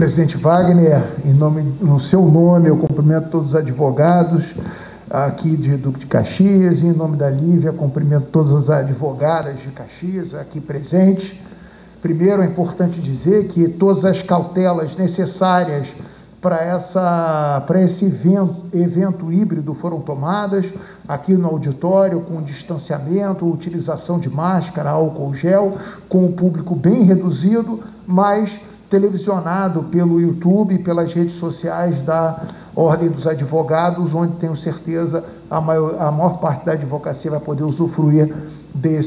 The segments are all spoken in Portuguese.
Presidente Wagner, no seu nome, eu cumprimento todos os advogados aqui de Duque de Caxias, e em nome da Lívia, cumprimento todas as advogadas de Caxias aqui presentes. Primeiro, é importante dizer que todas as cautelas necessárias para esse evento híbrido foram tomadas aqui no auditório, com distanciamento, utilização de máscara, álcool gel, com o público bem reduzido, mas televisionado pelo YouTube e pelas redes sociais da Ordem dos Advogados, onde tenho certeza a maior parte da advocacia vai poder usufruir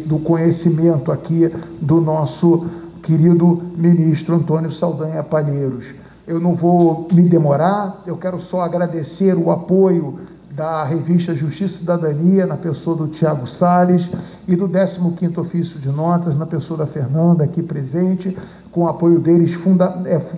do conhecimento aqui do nosso querido ministro Antônio Saldanha Palheiros. Eu não vou me demorar, eu quero só agradecer o apoio da revista Justiça e Cidadania, na pessoa do Tiago Salles, e do 15º Ofício de Notas, na pessoa da Fernanda, aqui presente. Com o apoio deles,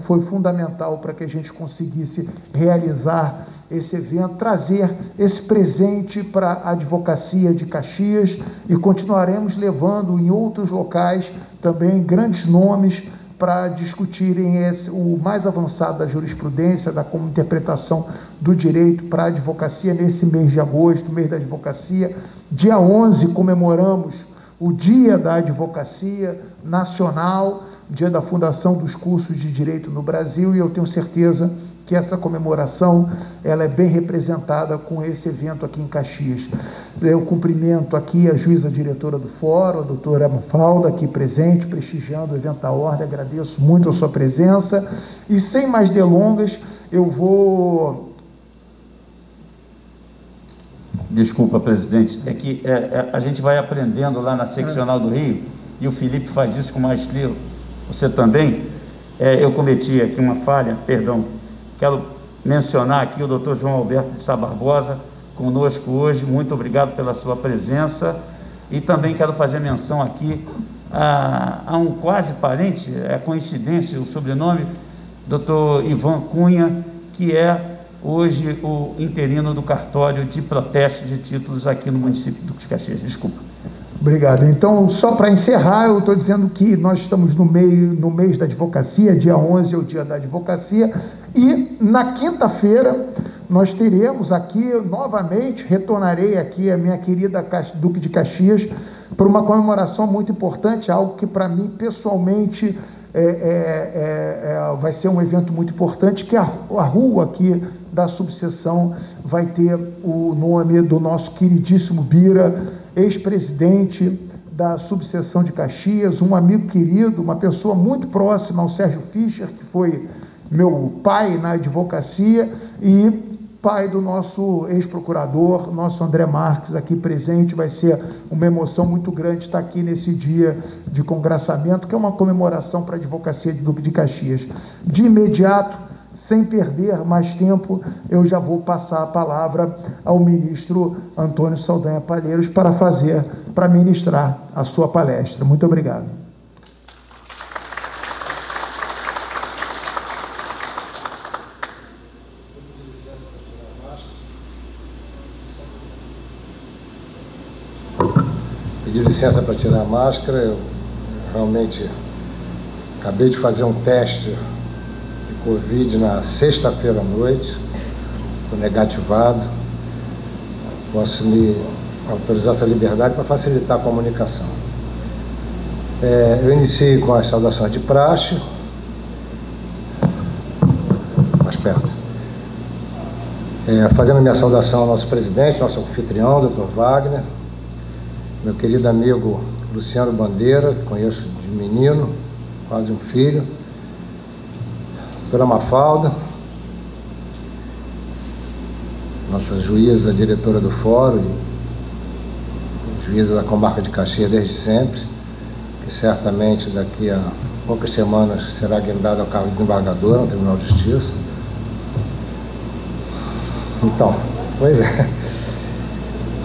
foi fundamental para que a gente conseguisse realizar esse evento, trazer esse presente para a advocacia de Caxias, e continuaremos levando em outros locais também grandes nomes para discutirem o mais avançado da jurisprudência, da como interpretação do direito para a advocacia nesse mês de agosto, mês da advocacia. Dia 11 comemoramos o Dia da Advocacia Nacional, dia da fundação dos cursos de direito no Brasil, e eu tenho certeza que essa comemoração ela é bem representada com esse evento aqui em Caxias. Eu cumprimento aqui a juíza diretora do fórum, a doutora Mafalda, aqui presente, prestigiando o evento da Ordem. Agradeço muito a sua presença, e sem mais delongas, eu vou... Desculpa, presidente, é que a gente vai aprendendo lá na Seccional do Rio, e o Felipe faz isso com maestria, você também. Eu cometi aqui uma falha, perdão. Quero mencionar aqui o doutor João Alberto de Sá Barbosa, conosco hoje. Muito obrigado pela sua presença. E também quero fazer menção aqui a um quase parente, é coincidência o sobrenome, doutor Ivan Cunha, que é hoje o interino do cartório de protesto de títulos aqui no município de Caxias. Desculpa. Obrigado. Então, só para encerrar, eu estou dizendo que nós estamos no mês da advocacia, dia 11 é o dia da advocacia, e na quinta-feira nós teremos aqui, novamente, retornarei aqui a minha querida Duque de Caxias, para uma comemoração muito importante, algo que para mim, pessoalmente, vai ser um evento muito importante, que a rua aqui da subseção vai ter o nome do nosso queridíssimo Bira, ex-presidente da subseção de Caxias, um amigo querido, uma pessoa muito próxima ao Sérgio Fischer, que foi meu pai na advocacia, e pai do nosso ex-procurador, nosso André Marques, aqui presente. Vai ser uma emoção muito grande estar aqui nesse dia de congraçamento, que é uma comemoração para a advocacia de Duque de Caxias. De imediato, sem perder mais tempo, eu já vou passar a palavra ao ministro Antônio Saldanha Palheiros para ministrar a sua palestra. Muito obrigado. Pedi licença para tirar a máscara. Eu realmente acabei de fazer um teste Covid na sexta-feira à noite, foi negativado. Posso me autorizar essa liberdade para facilitar a comunicação. Eu iniciei com as saudações de praxe. Mais perto. Fazendo minha saudação ao nosso presidente, nosso anfitrião, doutor Wagner, meu querido amigo Luciano Bandeira, que conheço de menino, quase um filho, doutora Mafalda, nossa juíza, diretora do fórum, juíza da comarca de Caxias desde sempre, que certamente daqui a poucas semanas será guindada ao cargo de desembargadora no Tribunal de Justiça. Então, pois é,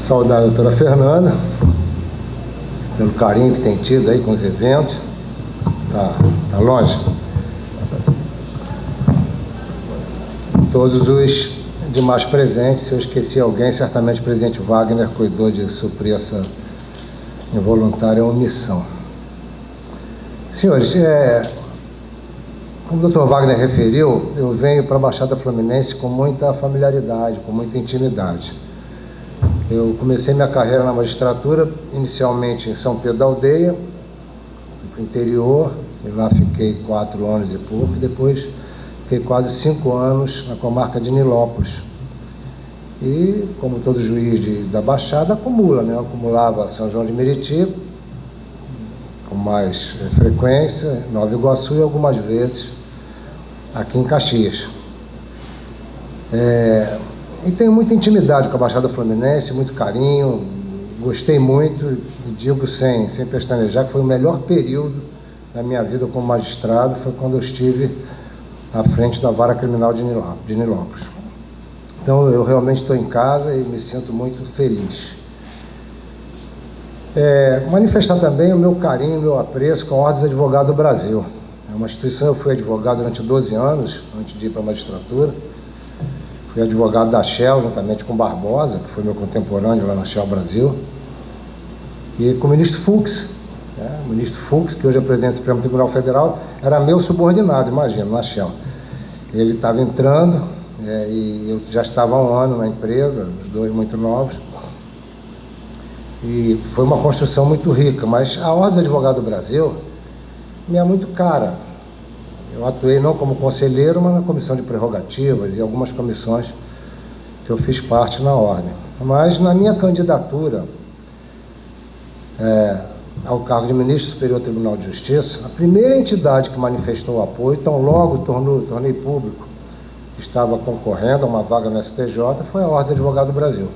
saudar a doutora Fernanda, pelo carinho que tem tido aí com os eventos. Tá longe? Todos os demais presentes, se eu esqueci alguém, certamente o presidente Wagner cuidou de suprir essa involuntária omissão. Senhores, Como o Dr. Wagner referiu, eu venho para a Baixada Fluminense com muita familiaridade, com muita intimidade. Eu comecei minha carreira na magistratura, inicialmente em São Pedro da Aldeia, para o interior, e lá fiquei 4 anos e pouco, e depois fiquei quase 5 anos na comarca de Nilópolis. E, como todo juiz da Baixada, acumula, né? Eu acumulava São João de Meriti, com mais frequência, Nova Iguaçu e algumas vezes aqui em Caxias. E tenho muita intimidade com a Baixada Fluminense, muito carinho, gostei muito, e digo sem pestanejar que foi o melhor período da minha vida como magistrado, foi quando eu estive à frente da Vara Criminal de Nilópolis. Então eu realmente estou em casa e me sinto muito feliz. Manifestar também o meu carinho, o meu apreço com a Ordem dos Advogados do Brasil. É uma instituição, eu fui advogado durante 12 anos, antes de ir para a magistratura. Fui advogado da Shell, juntamente com Barbosa, que foi meu contemporâneo lá na Shell Brasil. E com o ministro Fux, o ministro Fux, que hoje é presidente do Supremo Tribunal Federal, era meu subordinado, imagina, na Shell. Ele estava entrando, e eu já estava há 1 ano na empresa, os dois muito novos. E foi uma construção muito rica, mas a Ordem dos Advogados do Brasil me é muito cara. Eu atuei não como conselheiro, mas na comissão de prerrogativas e algumas comissões que eu fiz parte na Ordem. Mas na minha candidatura ao cargo de ministro do Superior Tribunal de Justiça, a primeira entidade que manifestou o apoio, tão logo tornei público que estava concorrendo a uma vaga no STJ, foi a Ordem dos Advogados do Brasil.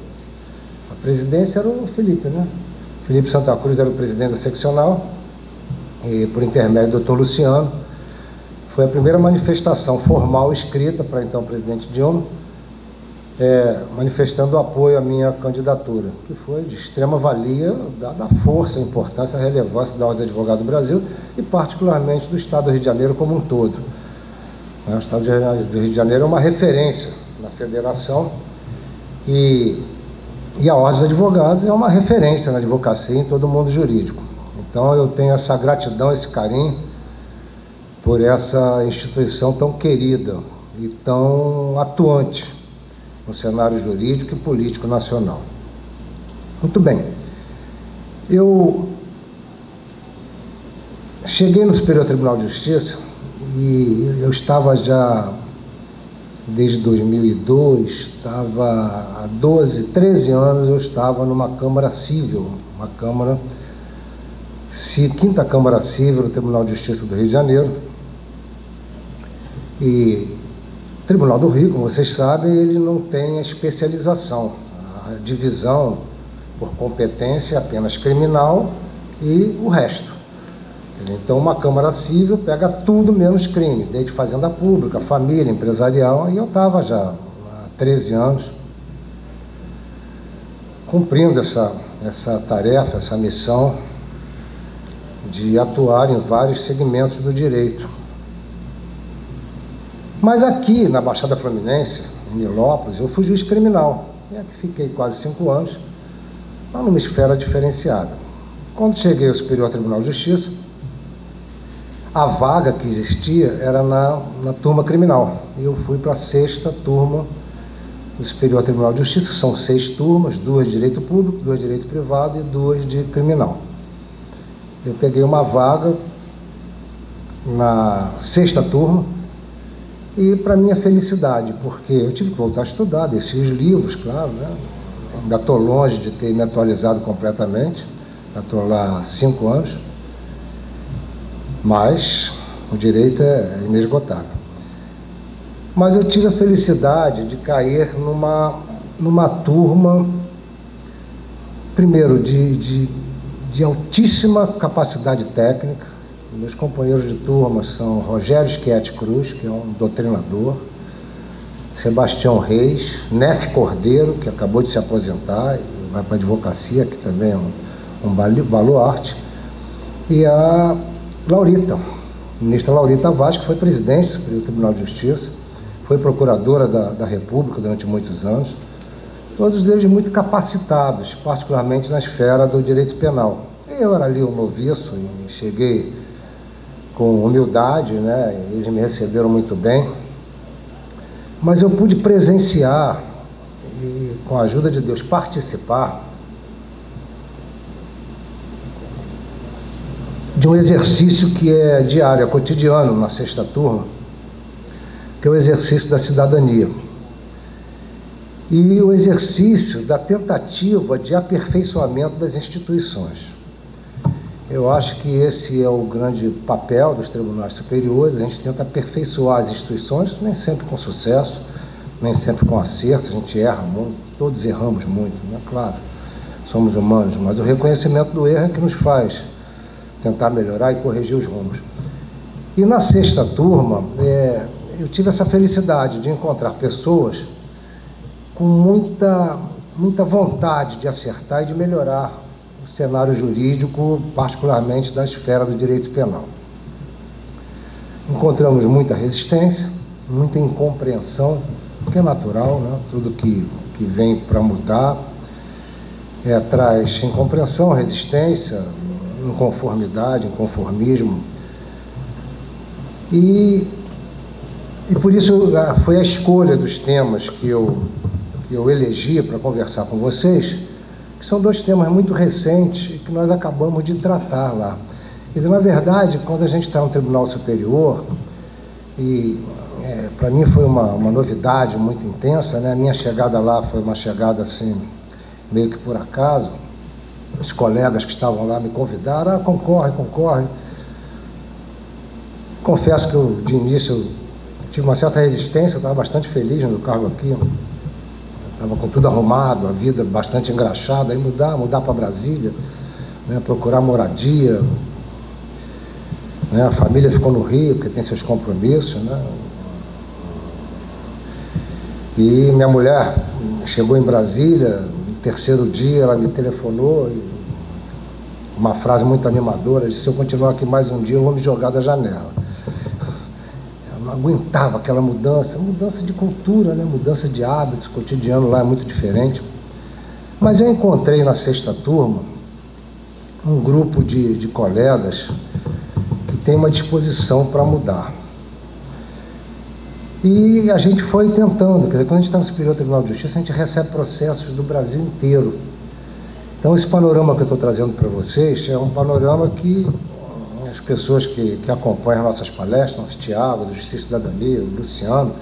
A presidência era o Felipe, né? Felipe Santa Cruz era o presidente da seccional, e por intermédio do Dr. Luciano, foi a primeira manifestação formal escrita para então o presidente Dilma, manifestando o apoio à minha candidatura, que foi de extrema valia, dada a força, a importância, a relevância da Ordem dos Advogados do Brasil e particularmente do Estado do Rio de Janeiro como um todo. O Estado do Rio de Janeiro é uma referência na federação e a Ordem dos Advogados é uma referência na advocacia em todo o mundo jurídico. Então eu tenho essa gratidão, esse carinho por essa instituição tão querida e tão atuante no cenário jurídico e político nacional. Muito bem. Eu cheguei no Superior Tribunal de Justiça e eu estava já desde 2002, estava há 13 anos eu estava numa Câmara Cível, uma Câmara, quinta Câmara Cível do Tribunal de Justiça do Rio de Janeiro. E o Tribunal do Rio, como vocês sabem, ele não tem a especialização, a divisão por competência apenas criminal e o resto. Então uma Câmara Cível pega tudo menos crime, desde fazenda pública, família, empresarial, e eu estava já há 13 anos cumprindo essa tarefa, essa missão de atuar em vários segmentos do direito. Mas aqui na Baixada Fluminense, em Nilópolis, eu fui juiz criminal, e aqui fiquei quase 5 anos, mas numa esfera diferenciada. Quando cheguei ao Superior Tribunal de Justiça, a vaga que existia era na turma criminal, e eu fui para a 6ª turma do Superior Tribunal de Justiça, que são 6 turmas, 2 de direito público, 2 de direito privado e 2 de criminal. Eu peguei uma vaga na 6ª turma, e para minha felicidade, porque eu tive que voltar a estudar, desci os livros, claro, né? Ainda estou longe de ter me atualizado completamente, já estou lá há 5 anos, mas o direito é inesgotável. Mas eu tive a felicidade de cair numa turma, primeiro, de altíssima capacidade técnica. Meus companheiros de turma são Rogério Schietti Cruz, que é um doutrinador, Sebastião Reis, Nef Cordeiro, que acabou de se aposentar e vai para a advocacia, que também é um baluarte, e a Laurita, ministra Laurita Vaz, que foi presidente do Superior Tribunal de Justiça, foi procuradora da República durante muitos anos, todos eles muito capacitados, particularmente na esfera do direito penal. Eu era ali um noviço e cheguei com humildade, né? Eles me receberam muito bem, mas eu pude presenciar e, com a ajuda de Deus, participar de um exercício que é diário, é cotidiano na sexta turma, que é o exercício da cidadania. E o exercício da tentativa de aperfeiçoamento das instituições. Eu acho que esse é o grande papel dos tribunais superiores. A gente tenta aperfeiçoar as instituições, nem sempre com sucesso, nem sempre com acerto, a gente erra muito, todos erramos muito, né? Claro, somos humanos, mas o reconhecimento do erro é que nos faz tentar melhorar e corrigir os rumos. E na sexta turma, eu tive essa felicidade de encontrar pessoas com muita vontade de acertar e de melhorar o cenário jurídico, particularmente da esfera do direito penal. Encontramos muita resistência, muita incompreensão, que é natural, né? Tudo que vem para mudar traz incompreensão, resistência, inconformidade, inconformismo. E por isso foi a escolha dos temas que eu elegi para conversar com vocês, que são dois temas muito recentes e que nós acabamos de tratar lá. Quer dizer, na verdade, quando a gente está no Tribunal Superior, e para mim foi uma novidade muito intensa, né? A minha chegada lá foi uma chegada assim, meio que por acaso. Os colegas que estavam lá me convidaram, concorre. Confesso que de início eu tive uma certa resistência, eu estava bastante feliz no cargo aqui, estava com tudo arrumado, a vida bastante engraxada, aí mudar para Brasília, né? Procurar moradia, né? A família ficou no Rio, porque tem seus compromissos, né? E minha mulher chegou em Brasília, no terceiro dia ela me telefonou, e uma frase muito animadora, disse: se eu continuar aqui mais um dia, eu vou me jogar da janela. Eu não aguentava aquela mudança de cultura, né? Mudança de hábitos, o cotidiano lá é muito diferente. Mas eu encontrei na sexta turma um grupo de colegas que tem uma disposição para mudar. E a gente foi tentando, quer dizer, quando a gente está no Superior Tribunal de Justiça, a gente recebe processos do Brasil inteiro. Então, esse panorama que eu estou trazendo para vocês é um panorama que as pessoas que acompanham nossas palestras, nosso Tiago, do Justiça e Cidadania, o Luciano,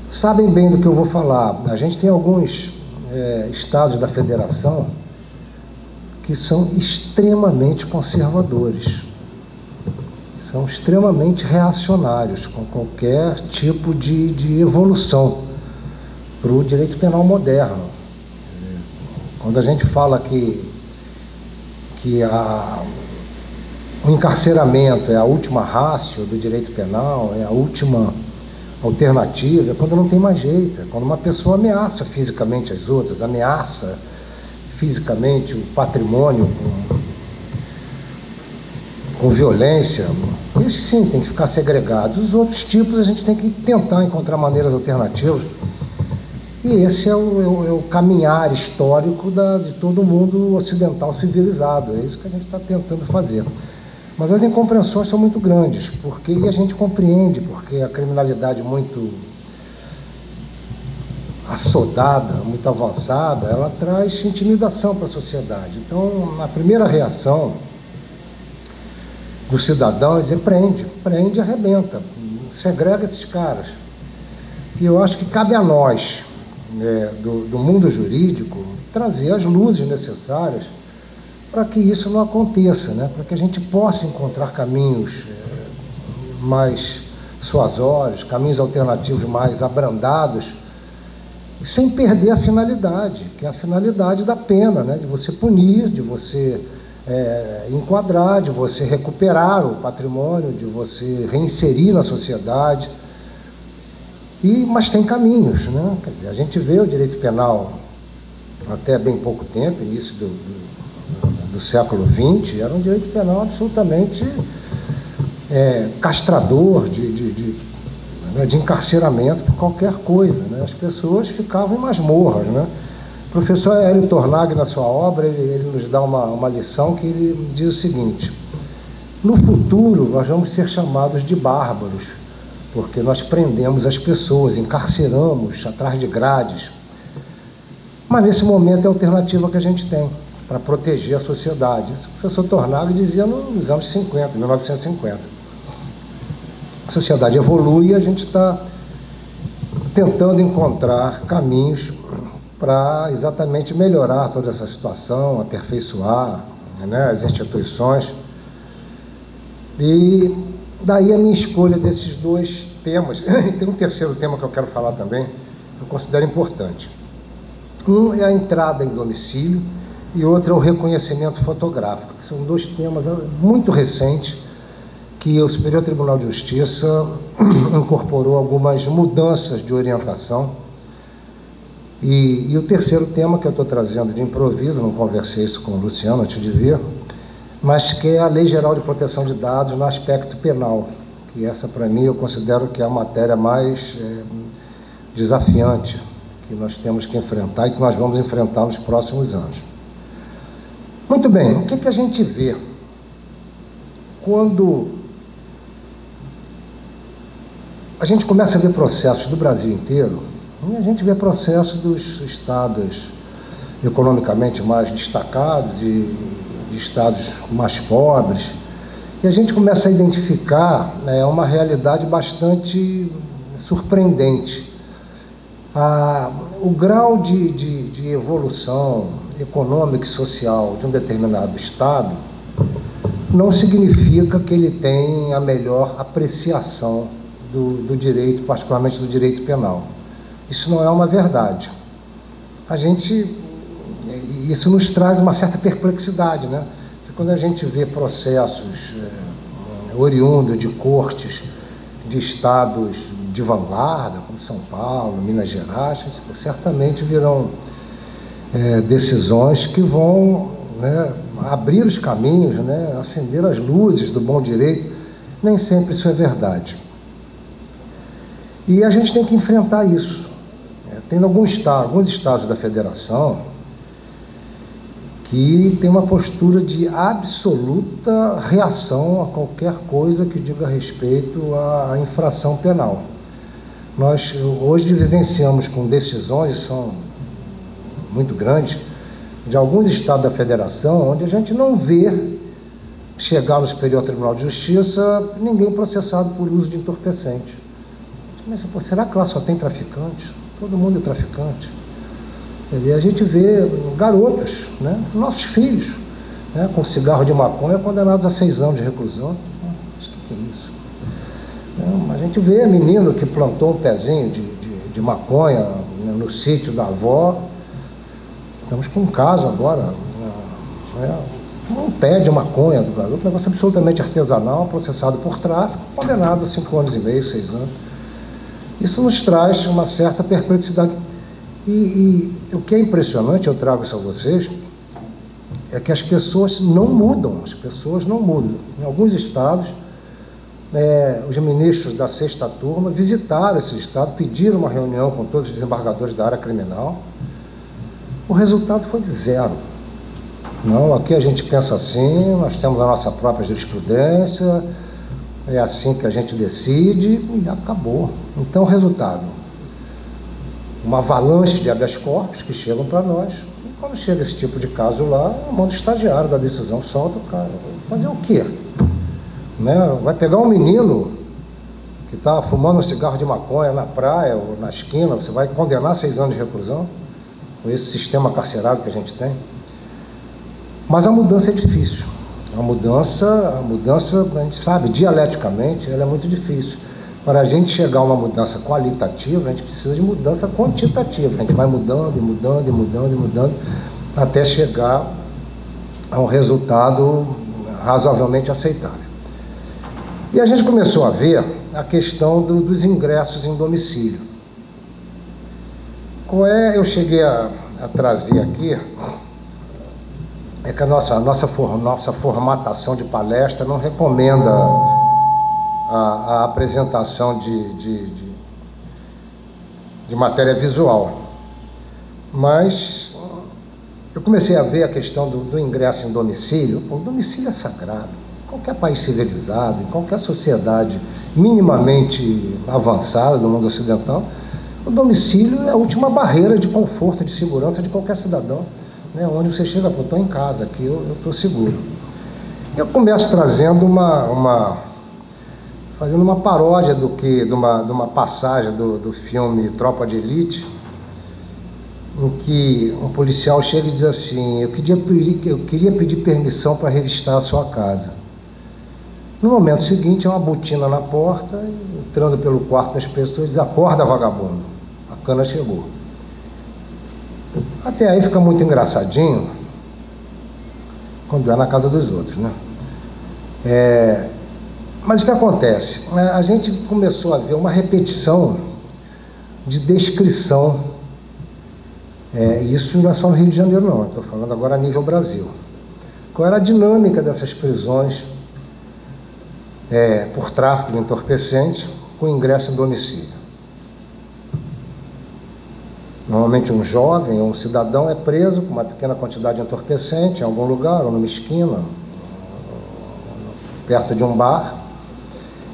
sabem bem do que eu vou falar. A gente tem alguns estados da federação que são extremamente conservadores. São extremamente reacionários com qualquer tipo de evolução para o direito penal moderno. Quando a gente fala que o encarceramento é a última ratio do direito penal, é a última alternativa, é quando não tem mais jeito, é quando uma pessoa ameaça fisicamente as outras, ameaça fisicamente o patrimônio com violência. Esse sim tem que ficar segregado. Os outros tipos a gente tem que tentar encontrar maneiras alternativas. E esse é o caminhar histórico de todo mundo ocidental civilizado. É isso que a gente está tentando fazer. Mas as incompreensões são muito grandes, e a gente compreende, porque a criminalidade muito assodada, muito avançada, ela traz intimidação para a sociedade. Então, a primeira reação do cidadão é dizer: prende e arrebenta, segrega esses caras. E eu acho que cabe a nós, do mundo jurídico, trazer as luzes necessárias para que isso não aconteça, né? Para que a gente possa encontrar caminhos mais suasórios, caminhos alternativos mais abrandados, sem perder a finalidade, que é a finalidade da pena, né? De você punir, de você enquadrar, de você recuperar o patrimônio, de você reinserir na sociedade. Mas tem caminhos, né? Quer dizer, a gente vê o direito penal até bem pouco tempo, início do século XX, era um direito penal absolutamente castrador, de encarceramento por qualquer coisa, né? As pessoas ficavam em masmorras, né? O professor Hélio Tornag, na sua obra, ele nos dá uma lição que ele diz o seguinte: No futuro, nós vamos ser chamados de bárbaros, porque nós prendemos as pessoas, encarceramos atrás de grades. Mas nesse momento é a alternativa que a gente tem para proteger a sociedade. Isso o professor Tornado dizia nos anos 50, 1950. A sociedade evolui e a gente está tentando encontrar caminhos para exatamente melhorar toda essa situação, aperfeiçoar, né, as instituições. E daí a minha escolha desses dois temas. Tem um terceiro tema que eu quero falar também, que eu considero importante. Um é a entrada em domicílio e outro é o reconhecimento fotográfico. São dois temas muito recentes que o Superior Tribunal de Justiça incorporou algumas mudanças de orientação. E o terceiro tema que eu estou trazendo de improviso, não conversei isso com o Luciano antes de vir, mas que é a Lei Geral de Proteção de Dados no aspecto penal, que essa, para mim, eu considero que é a matéria mais desafiante que nós temos que enfrentar e que nós vamos enfrentar nos próximos anos. Muito bem, o que a gente vê quando a gente começa a ver processos do Brasil inteiro? E a gente vê processos dos estados economicamente mais destacados e de estados mais pobres, e a gente começa a identificar, né, uma realidade bastante surpreendente. O grau de evolução econômica e social de um determinado estado não significa que ele tem a melhor apreciação do direito, particularmente do direito penal. Isso não é uma verdade. Isso nos traz uma certa perplexidade, né? Porque quando a gente vê processos oriundos de cortes de estados de vanguarda, como São Paulo, Minas Gerais, certamente virão decisões que vão, né, abrir os caminhos, né, acender as luzes do bom direito. Nem sempre isso é verdade. E a gente tem que enfrentar isso. Tem alguns estados da federação que tem uma postura de absoluta reação a qualquer coisa que diga respeito à infração penal. Nós hoje vivenciamos com decisões, são muito grandes, de alguns estados da federação, onde a gente não vê chegar no Superior Tribunal de Justiça ninguém processado por uso de entorpecente. Mas, pô, será que lá só tem traficante? Todo mundo é traficante. E a gente vê garotos, né, nossos filhos, né, com cigarro de maconha condenados a 6 anos de reclusão. Mas o que é isso? A gente vê menino que plantou um pezinho de maconha, né, no sítio da avó. Estamos com um caso agora, um pé de maconha do garoto, um negócio absolutamente artesanal, processado por tráfico, condenado a 5 anos e meio, 6 anos. Isso nos traz uma certa perplexidade. E o que é impressionante, eu trago isso a vocês, é que as pessoas não mudam, Em alguns estados, os ministros da 6ª turma visitaram esse estado, pediram uma reunião com todos os desembargadores da área criminal. O resultado foi zero. Não, aqui a gente pensa assim, nós temos a nossa própria jurisprudência, é assim que a gente decide e acabou. Então, o resultado: uma avalanche de habeas corpus que chegam para nós. E quando chega esse tipo de caso lá, o mão do estagiário da decisão solta o cara. Vai fazer o quê? Né? Vai pegar um menino que está fumando um cigarro de maconha na praia ou na esquina, você vai condenar a 6 anos de reclusão com esse sistema carcerário que a gente tem? Mas a mudança é difícil. A mudança, a gente sabe, dialeticamente, ela é muito difícil. Para a gente chegar a uma mudança qualitativa, a gente precisa de mudança quantitativa. A gente vai mudando, até chegar a um resultado razoavelmente aceitável. E a gente começou a ver a questão dos ingressos em domicílio. Eu cheguei a trazer aqui, é que a nossa formatação de palestra não recomenda a apresentação de matéria visual. Mas eu comecei a ver a questão do ingresso em domicílio. O domicílio é sagrado. qualquer país civilizado, em qualquer sociedade minimamente avançada do mundo ocidental, o domicílio é a última barreira de conforto, de segurança de qualquer cidadão, né? Onde você chega, pô, estou em casa, aqui eu estou seguro. Eu começo trazendo fazendo uma paródia de uma passagem do filme Tropa de Elite, em que um policial chega e diz assim: eu queria pedir permissão para revistar a sua casa. No momento seguinte, é uma botina na porta, entrando pelo quarto das pessoas, diz: acorda, vagabundo, a cana chegou. Até aí fica muito engraçadinho, quando é na casa dos outros, né? Mas o que acontece? A gente começou a ver uma repetição de descrição, isso não é só no Rio de Janeiro não, estou falando agora a nível Brasil. Qual era a dinâmica dessas prisões por tráfico de entorpecente com ingresso em domicílio? Normalmente um jovem ou um cidadão é preso com uma pequena quantidade de entorpecente em algum lugar, ou numa esquina, perto de um bar,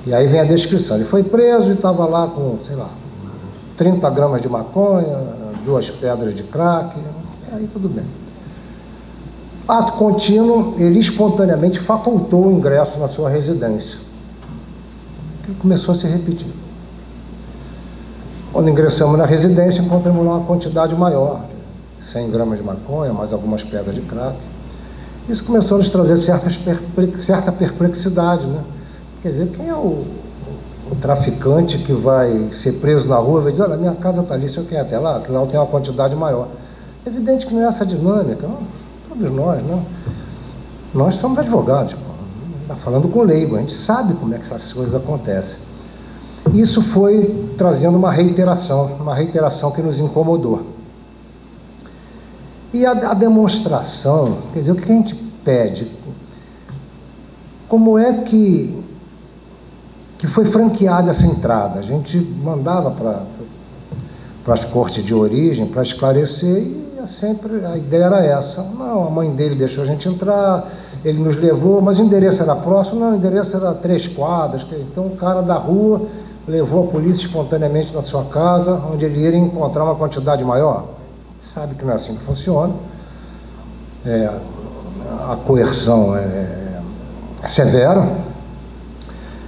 e aí vem a descrição: ele foi preso e estava lá com, sei lá, 30 gramas de maconha, 2 pedras de crack, aí tudo bem. Ato contínuo, ele espontaneamente facultou o ingresso na sua residência, que começou a se repetir. Quando ingressamos na residência, encontramos lá uma quantidade maior, 100 gramas de maconha, mais algumas pedras de crack. Isso começou a nos trazer certa perplexidade, né? Quer dizer, quem é o traficante que vai ser preso na rua e vai dizer: olha, minha casa está ali, se eu quero ir até lá, que lá tem uma quantidade maior? É evidente que não é essa dinâmica, não? Todos nós, não? Nós somos advogados, está falando com leigo, a gente sabe como é que essas coisas acontecem. Isso foi trazendo uma reiteração que nos incomodou. E a demonstração, quer dizer, o que a gente pede? Como é que foi franqueada essa entrada? A gente mandava para as cortes de origem para esclarecer, e sempre a ideia era essa: não, a mãe dele deixou a gente entrar, ele nos levou, mas o endereço era próximo, não, o endereço era 3 quadras, então o cara da rua levou a polícia espontaneamente na sua casa, onde ele iria encontrar uma quantidade maior. Sabe que não é assim que funciona. A coerção é severa,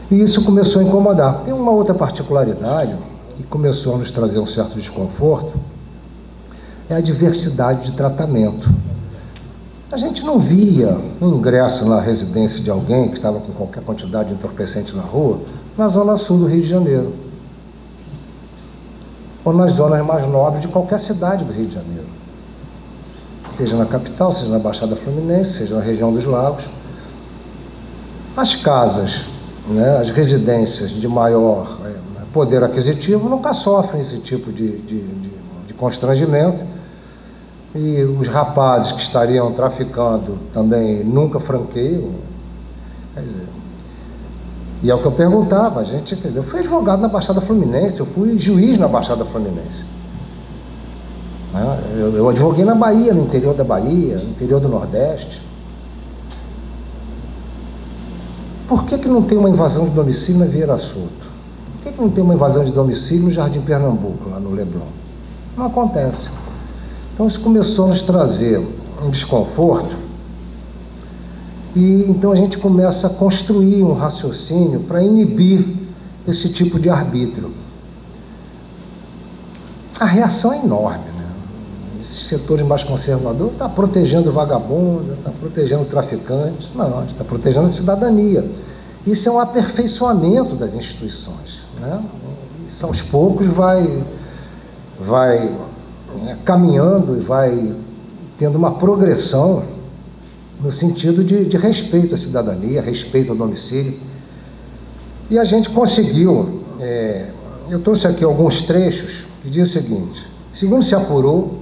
e isso começou a incomodar. Tem uma outra particularidade que começou a nos trazer um certo desconforto, é a diversidade de tratamento. A gente não via um ingresso na residência de alguém que estava com qualquer quantidade de entorpecente na rua, na zona sul do Rio de Janeiro, ou nas zonas mais nobres de qualquer cidade do Rio de Janeiro, seja na capital, seja na Baixada Fluminense, seja na região dos Lagos. As casas, né, as residências de maior poder aquisitivo nunca sofrem esse tipo de constrangimento, e os rapazes que estariam traficando também nunca franqueiam. Quer dizer, e é o que eu perguntava, a gente, eu fui advogado na Baixada Fluminense, eu fui juiz na Baixada Fluminense. Eu advoguei na Bahia, no interior da Bahia, no interior do Nordeste. Por que não tem uma invasão de domicílio na Vieira Soto? Por que não tem uma invasão de domicílio no Jardim Pernambuco, lá no Leblon? Não acontece. Então isso começou a nos trazer um desconforto, e então a gente começa a construir um raciocínio para inibir esse tipo de arbítrio. A reação é enorme, né? Esse setor mais conservador está protegendo o vagabundo, está protegendo o traficante. Não, a gente está protegendo a cidadania. Isso é um aperfeiçoamento das instituições, né? Isso aos poucos vai caminhando e vai tendo uma progressão no sentido de respeito à cidadania, respeito ao domicílio. E a gente conseguiu, eu trouxe aqui alguns trechos que diz o seguinte: segundo se apurou,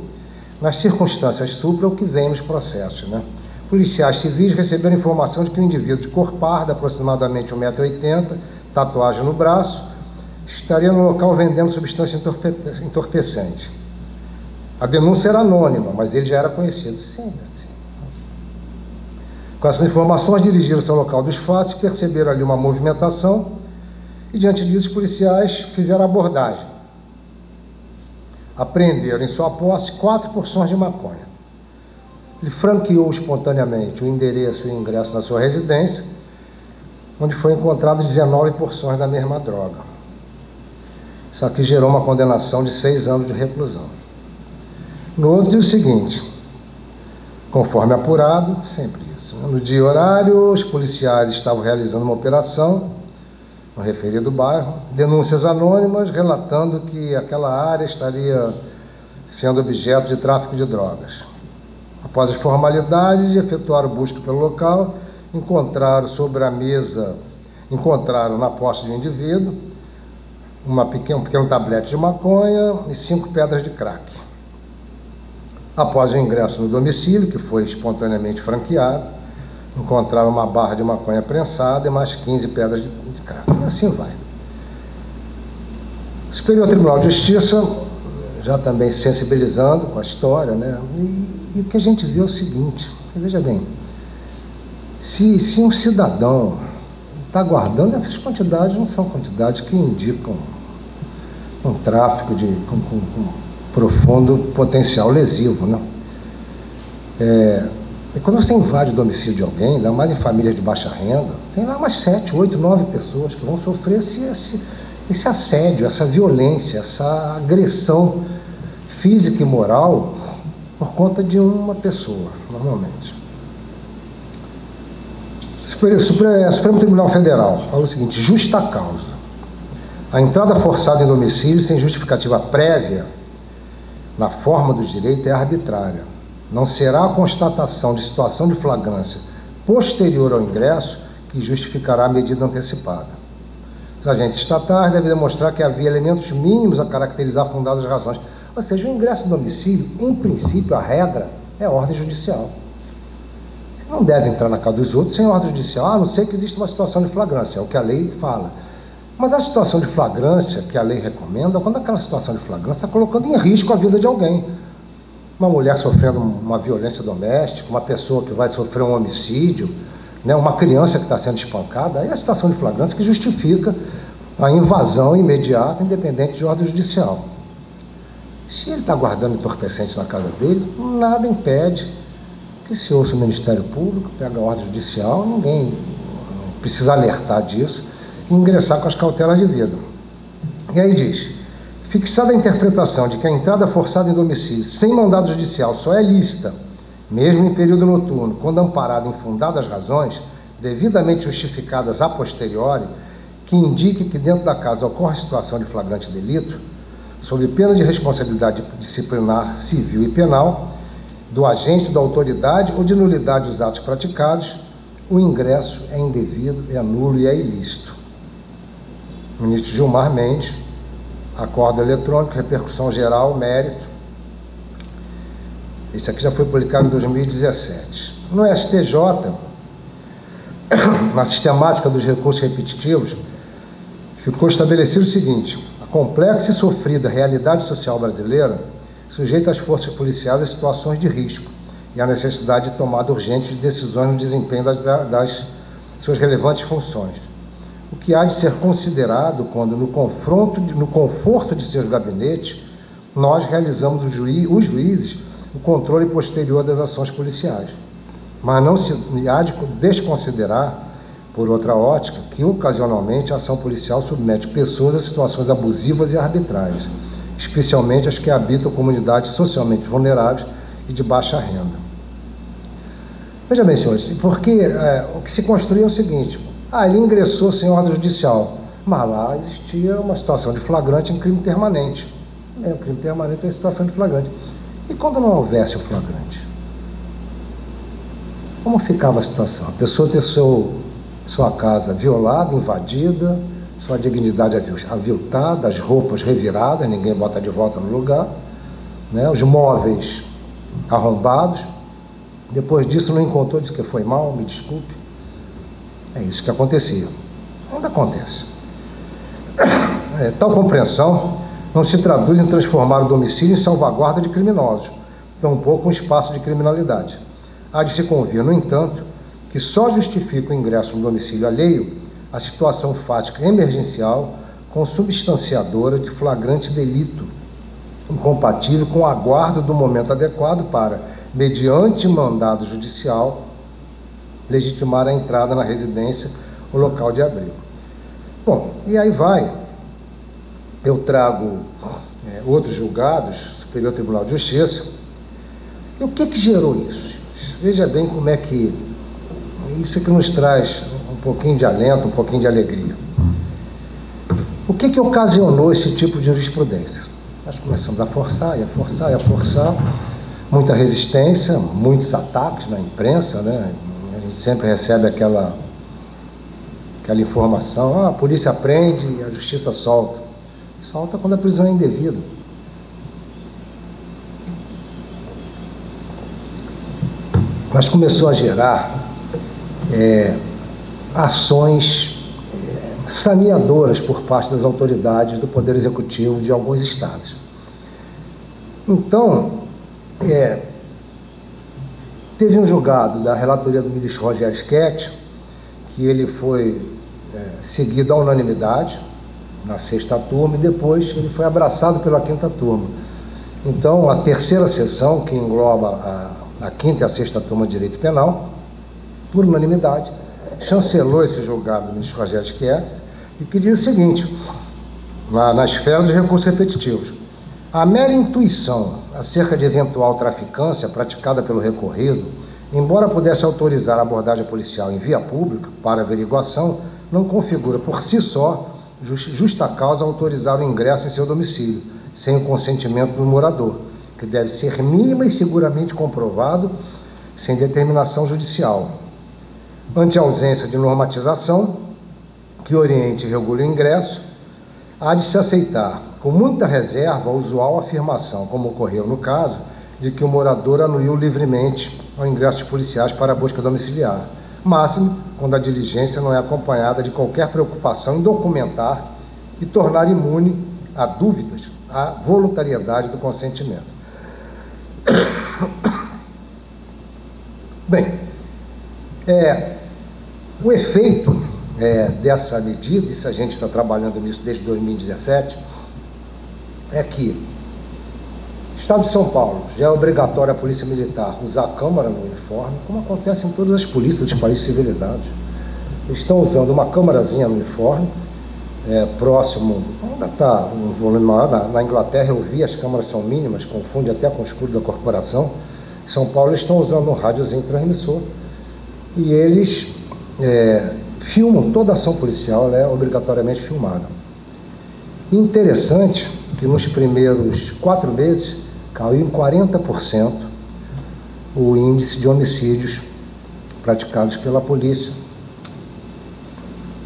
nas circunstâncias supra, o que vem nos processos, né? Policiais civis receberam informação de que um indivíduo de cor parda, aproximadamente 1,80 m, tatuagem no braço, estaria no local vendendo substância entorpecente. A denúncia era anônima, mas ele já era conhecido. Sim, assim. Com essas informações, dirigiram-se ao local dos fatos, perceberam ali uma movimentação e, diante disso, os policiais fizeram a abordagem. Apreenderam em sua posse 4 porções de maconha. Ele franqueou espontaneamente o endereço e o ingresso na sua residência, onde foi encontrado 19 porções da mesma droga. Isso aqui gerou uma condenação de 6 anos de reclusão. No outro diz o seguinte: conforme apurado, sempre isso, né? No dia e horário, os policiais estavam realizando uma operação no referido bairro, denúncias anônimas relatando que aquela área estaria sendo objeto de tráfico de drogas. Após as formalidades de efetuar o busca pelo local, encontraram na posse de um indivíduo um pequeno tablete de maconha e 5 pedras de crack. Após o ingresso no domicílio, que foi espontaneamente franqueado, encontraram uma barra de maconha prensada e mais 15 pedras de crack. E assim vai. O Superior Tribunal de Justiça, já também se sensibilizando com a história, né? E o que a gente vê é o seguinte: veja bem, se um cidadão está guardando, essas quantidades não são quantidades que indicam um tráfico com profundo potencial lesivo, né? E quando você invade o domicílio de alguém, ainda mais em famílias de baixa renda, tem lá umas 7, 8, 9 pessoas que vão sofrer esse assédio, essa violência, essa agressão física e moral por conta de uma pessoa, normalmente. O Supremo Tribunal Federal fala o seguinte: justa causa. A entrada forçada em domicílio sem justificativa prévia na forma do direito é arbitrária. Não será a constatação de situação de flagrância posterior ao ingresso que justificará a medida antecipada. Os agentes estatais devem demonstrar que havia elementos mínimos a caracterizar fundadas razões. Ou seja, o ingresso no domicílio, em princípio, a regra é a ordem judicial. Você não deve entrar na casa dos outros sem ordem judicial, a não ser que exista uma situação de flagrância, é o que a lei fala. Mas a situação de flagrância que a lei recomenda, quando aquela situação de flagrância está colocando em risco a vida de alguém. Uma mulher sofrendo uma violência doméstica, uma pessoa que vai sofrer um homicídio, né, uma criança que está sendo espancada, aí é a situação de flagrância que justifica a invasão imediata, independente de ordem judicial. Se ele está guardando entorpecente na casa dele, nada impede que se ouça o Ministério Público, pega a ordem judicial, ninguém precisa alertar disso, e ingressar com as cautelas de vida. E aí diz: fixada a interpretação de que a entrada forçada em domicílio sem mandado judicial só é lícita, mesmo em período noturno, quando amparada em fundadas razões, devidamente justificadas a posteriori, que indique que dentro da casa ocorre situação de flagrante delito, sob pena de responsabilidade disciplinar civil e penal, do agente da autoridade ou de nulidade dos atos praticados, o ingresso é indevido, é nulo e é ilícito. Ministro Gilmar Mendes, Acordo Eletrônico, Repercussão Geral, Mérito. Esse aqui já foi publicado em 2017. No STJ, na sistemática dos recursos repetitivos, ficou estabelecido o seguinte: a complexa e sofrida realidade social brasileira sujeita as forças policiais a situações de risco e a necessidade de tomada urgente de decisões no desempenho das suas relevantes funções. O que há de ser considerado quando, no conforto de seus gabinetes, nós realizamos os juízes o controle posterior das ações policiais. Mas não se há de desconsiderar, por outra ótica, que ocasionalmente a ação policial submete pessoas a situações abusivas e arbitrárias, especialmente as que habitam comunidades socialmente vulneráveis e de baixa renda. Veja bem, senhores, porque o que se construiu é o seguinte: ele ingressou sem ordem judicial, mas lá existia uma situação de flagrante em crime permanente. O crime permanente é a situação de flagrante. E quando não houvesse o flagrante? Como ficava a situação? A pessoa ter sua casa violada, invadida, sua dignidade aviltada, as roupas reviradas, ninguém bota de volta no lugar, né? Os móveis arrombados. Depois disso não encontrou, disse que foi mal, me desculpe. É isso que acontecia. Ainda acontece. Tal compreensão não se traduz em transformar o domicílio em salvaguarda de criminosos, tampouco um espaço de criminalidade. Há de se convir, no entanto, que só justifica o ingresso no domicílio alheio a situação fática emergencial consubstanciadora de flagrante delito, incompatível com o aguardo do momento adequado para, mediante mandado judicial, legitimar a entrada na residência ou local de abrigo. Bom, e aí eu trago outros julgados, Superior Tribunal de Justiça. E o que gerou isso? Veja bem como é que isso é que nos traz um pouquinho de alento, um pouquinho de alegria. O que ocasionou esse tipo de jurisprudência? Nós começamos a forçar, e a forçar, e a forçar, muita resistência, muitos ataques na imprensa, né? A gente sempre recebe aquela informação, a polícia prende e a justiça solta. Solta quando a prisão é indevida. Mas começou a gerar ações saneadoras por parte das autoridades do Poder Executivo de alguns estados. Então, teve um julgado da relatoria do ministro Rogério Schetti, que ele foi seguido à unanimidade na 6ª turma, e depois ele foi abraçado pela 5ª turma. Então, a 3ª sessão, que engloba a 5ª e a 6ª turma de Direito Penal, por unanimidade, chancelou esse julgado do ministro Rogério Schetti, e que diz o seguinte, na esfera dos recursos repetitivos: a mera intuição acerca de eventual traficância praticada pelo recorrido, embora pudesse autorizar a abordagem policial em via pública para averiguação, não configura por si só justa causa autorizar o ingresso em seu domicílio, sem o consentimento do morador, que deve ser mínima e seguramente comprovado sem determinação judicial. Ante a ausência de normatização que oriente e regule o ingresso, há de se aceitar com muita reserva a usual afirmação, como ocorreu no caso, de que o morador anuiu livremente ao ingresso de policiais para a busca domiciliar, máximo quando a diligência não é acompanhada de qualquer preocupação em documentar e tornar imune a dúvidas a voluntariedade do consentimento. Bem, o efeito dessa medida, e se a gente está trabalhando nisso desde 2017, é que Estado de São Paulo já é obrigatório a Polícia Militar usar a câmara no uniforme, como acontece em todas as polícias dos países civilizados. Eles estão usando uma câmarazinha no uniforme, próximo, ainda está um volume maior. Na Inglaterra eu vi, as câmaras são mínimas, confunde até com o escudo da corporação. Em São Paulo eles estão usando um rádiozinho transmissor, e eles filmam, toda ação policial ela é obrigatoriamente filmada. Interessante que nos primeiros 4 meses caiu em 40% o índice de homicídios praticados pela polícia.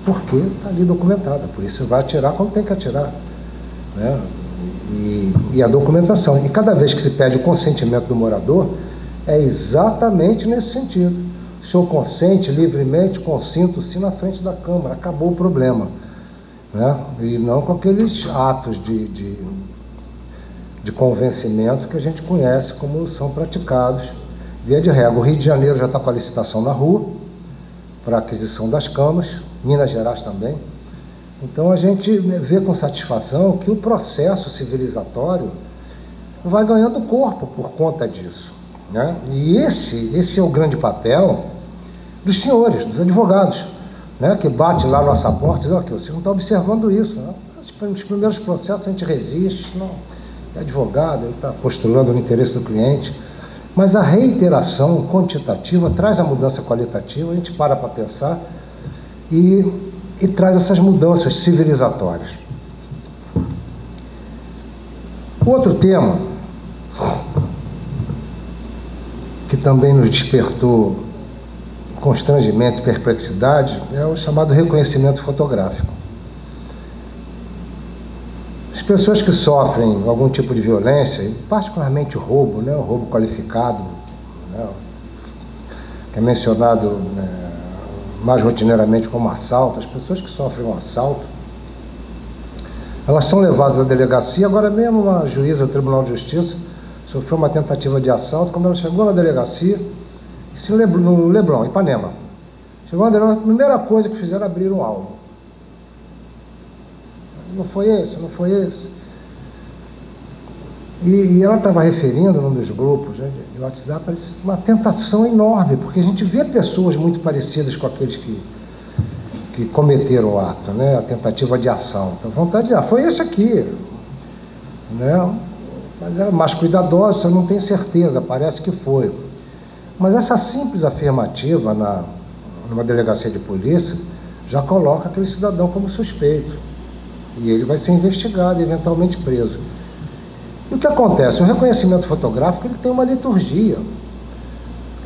Porque está ali documentado, a polícia vai atirar quando tem que atirar, né? E a documentação. E cada vez que se pede o consentimento do morador, é exatamente nesse sentido. O senhor consente livremente, consinto-se na frente da Câmara, acabou o problema, né? E não com aqueles atos de convencimento que a gente conhece como são praticados via de regra. O Rio de Janeiro já está com a licitação na rua para aquisição das câmaras, Minas Gerais também. Então a gente vê com satisfação que o processo civilizatório vai ganhando corpo por conta disso, né? E esse é o grande papel dos senhores, dos advogados, né? Que bate lá na nossa porta e diz: "Aqui, você não está observando isso, né? Nos primeiros processos a gente resiste, não, é advogado, ele está postulando no interesse do cliente." Mas a reiteração quantitativa traz a mudança qualitativa, a gente para pensar e traz essas mudanças civilizatórias. Outro tema que também nos despertou constrangimento e perplexidade é o chamado reconhecimento fotográfico. As pessoas que sofrem algum tipo de violência, e particularmente o roubo, né, o roubo qualificado, né, que é mencionado mais rotineiramente como assalto, as pessoas que sofrem um assalto, elas são levadas à delegacia. Agora mesmo uma juíza do Tribunal de Justiça sofreu uma tentativa de assalto. Quando ela chegou na delegacia, no Leblon, Ipanema, Chegou André, a primeira coisa que fizeram, abrir um álbum. Não foi esse, não foi esse. E ela estava referindo num dos grupos, né, de WhatsApp, uma tentação enorme, porque a gente vê pessoas muito parecidas com aqueles que cometeram o ato, né, a tentativa de ação. Então, vontade de dizer, foi esse aqui, né? Mas era mais cuidadoso, eu não tenho certeza, parece que foi. Mas essa simples afirmativa numa delegacia de polícia já coloca aquele cidadão como suspeito. E ele vai ser investigado e eventualmente preso. E o que acontece? O reconhecimento fotográfico, ele tem uma liturgia.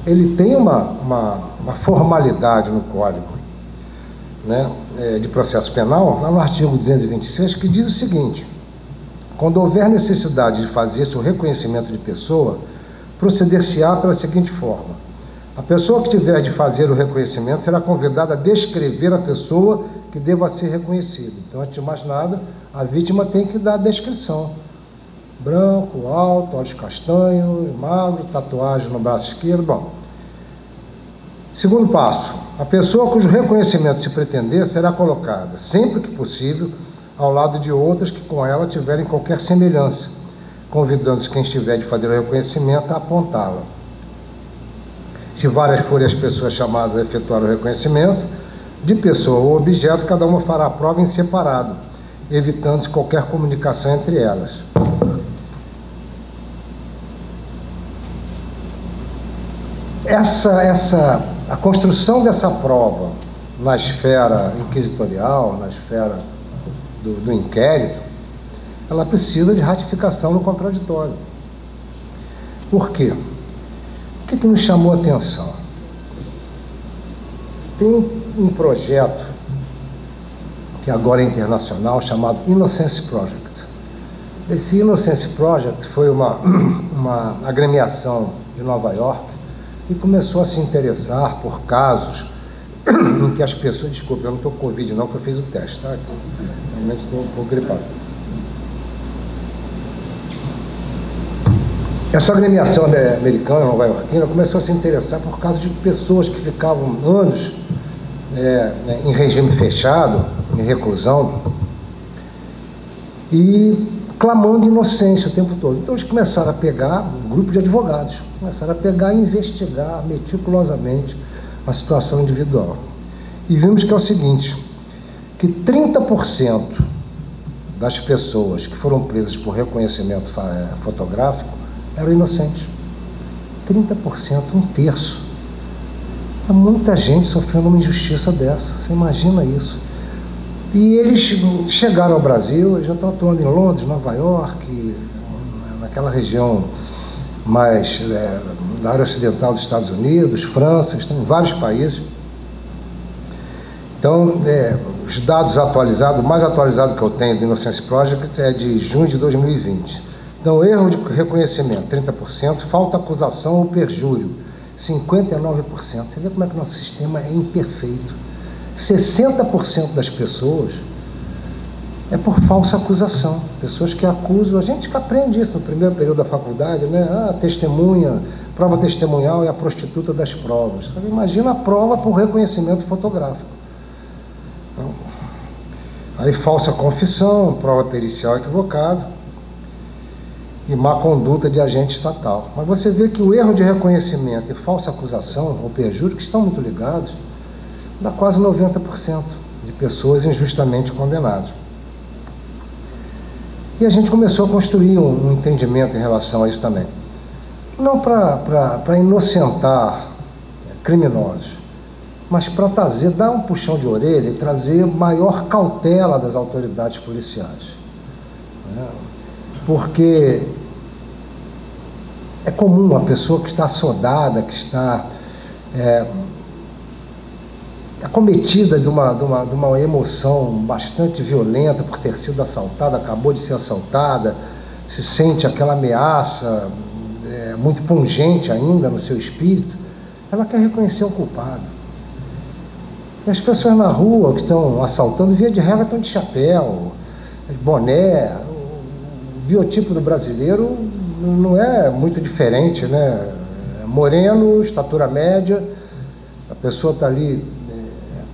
Ele tem uma formalidade no Código, né, de Processo Penal, lá no artigo 226, que diz o seguinte: quando houver necessidade de fazer-se o reconhecimento de pessoa, proceder-se-á pela seguinte forma: a pessoa que tiver de fazer o reconhecimento será convidada a descrever a pessoa que deva ser reconhecida. Então, antes de mais nada, a vítima tem que dar a descrição. Branco, alto, olhos castanhos, magro, tatuagem no braço esquerdo. Bom, segundo passo, a pessoa cujo reconhecimento se pretender será colocada, sempre que possível, ao lado de outras que com ela tiverem qualquer semelhança, convidando-se quem estiver de fazer o reconhecimento a apontá-la. Se várias forem as pessoas chamadas a efetuar o reconhecimento, de pessoa ou objeto, cada uma fará a prova em separado, evitando-se qualquer comunicação entre elas. A construção dessa prova na esfera inquisitorial, na esfera do inquérito, ela precisa de ratificação no contraditório. Por quê? O que nos chamou a atenção? Tem um projeto que agora é internacional, chamado Innocence Project. Esse Innocence Project foi uma agremiação de Nova York e começou a se interessar por casos em que as pessoas... Desculpa, eu não estou com Covid não, porque eu fiz o teste, tá? Realmente estou um pouco gripado. Essa agremiação americana, nova-iorquina, começou a se interessar por casos de pessoas que ficavam anos em regime fechado, em reclusão, e clamando inocência o tempo todo. Então eles começaram a pegar, um grupo de advogados, começaram a pegar e investigar meticulosamente a situação individual. E vimos que é o seguinte, que 30% das pessoas que foram presas por reconhecimento fotográfico eram inocentes. 30%, um terço. Há muita gente sofrendo uma injustiça dessa, você imagina isso. E eles chegaram ao Brasil, eles já estão atuando em Londres, Nova York, naquela região mais da área ocidental dos Estados Unidos, França, estão em vários países. Então, os dados atualizados, o mais atualizado que eu tenho do Innocence Project é de junho de 2020. Então, erro de reconhecimento, 30%, falta acusação ou perjúrio, 59%. Você vê como é que o nosso sistema é imperfeito. 60% das pessoas é por falsa acusação. Pessoas que acusam, a gente que aprende isso no primeiro período da faculdade, né? Testemunha, prova testemunhal é a prostituta das provas. Imagina a prova por reconhecimento fotográfico. Então, aí falsa confissão, prova pericial equivocada e má conduta de agente estatal. Mas você vê que o erro de reconhecimento e falsa acusação ou perjúrio, que estão muito ligados, dá quase 90% de pessoas injustamente condenadas. E a gente começou a construir um entendimento em relação a isso também. Não para inocentar criminosos, mas para dar um puxão de orelha e trazer maior cautela das autoridades policiais. Porque é comum a pessoa que está assodada, que está acometida de uma emoção bastante violenta por ter sido assaltada, acabou de ser assaltada, se sente aquela ameaça muito pungente ainda no seu espírito, ela quer reconhecer o culpado. E as pessoas na rua que estão assaltando, via de regra, estão de chapéu, de boné. O biotipo do brasileiro não é muito diferente, né? Moreno, estatura média, a pessoa está ali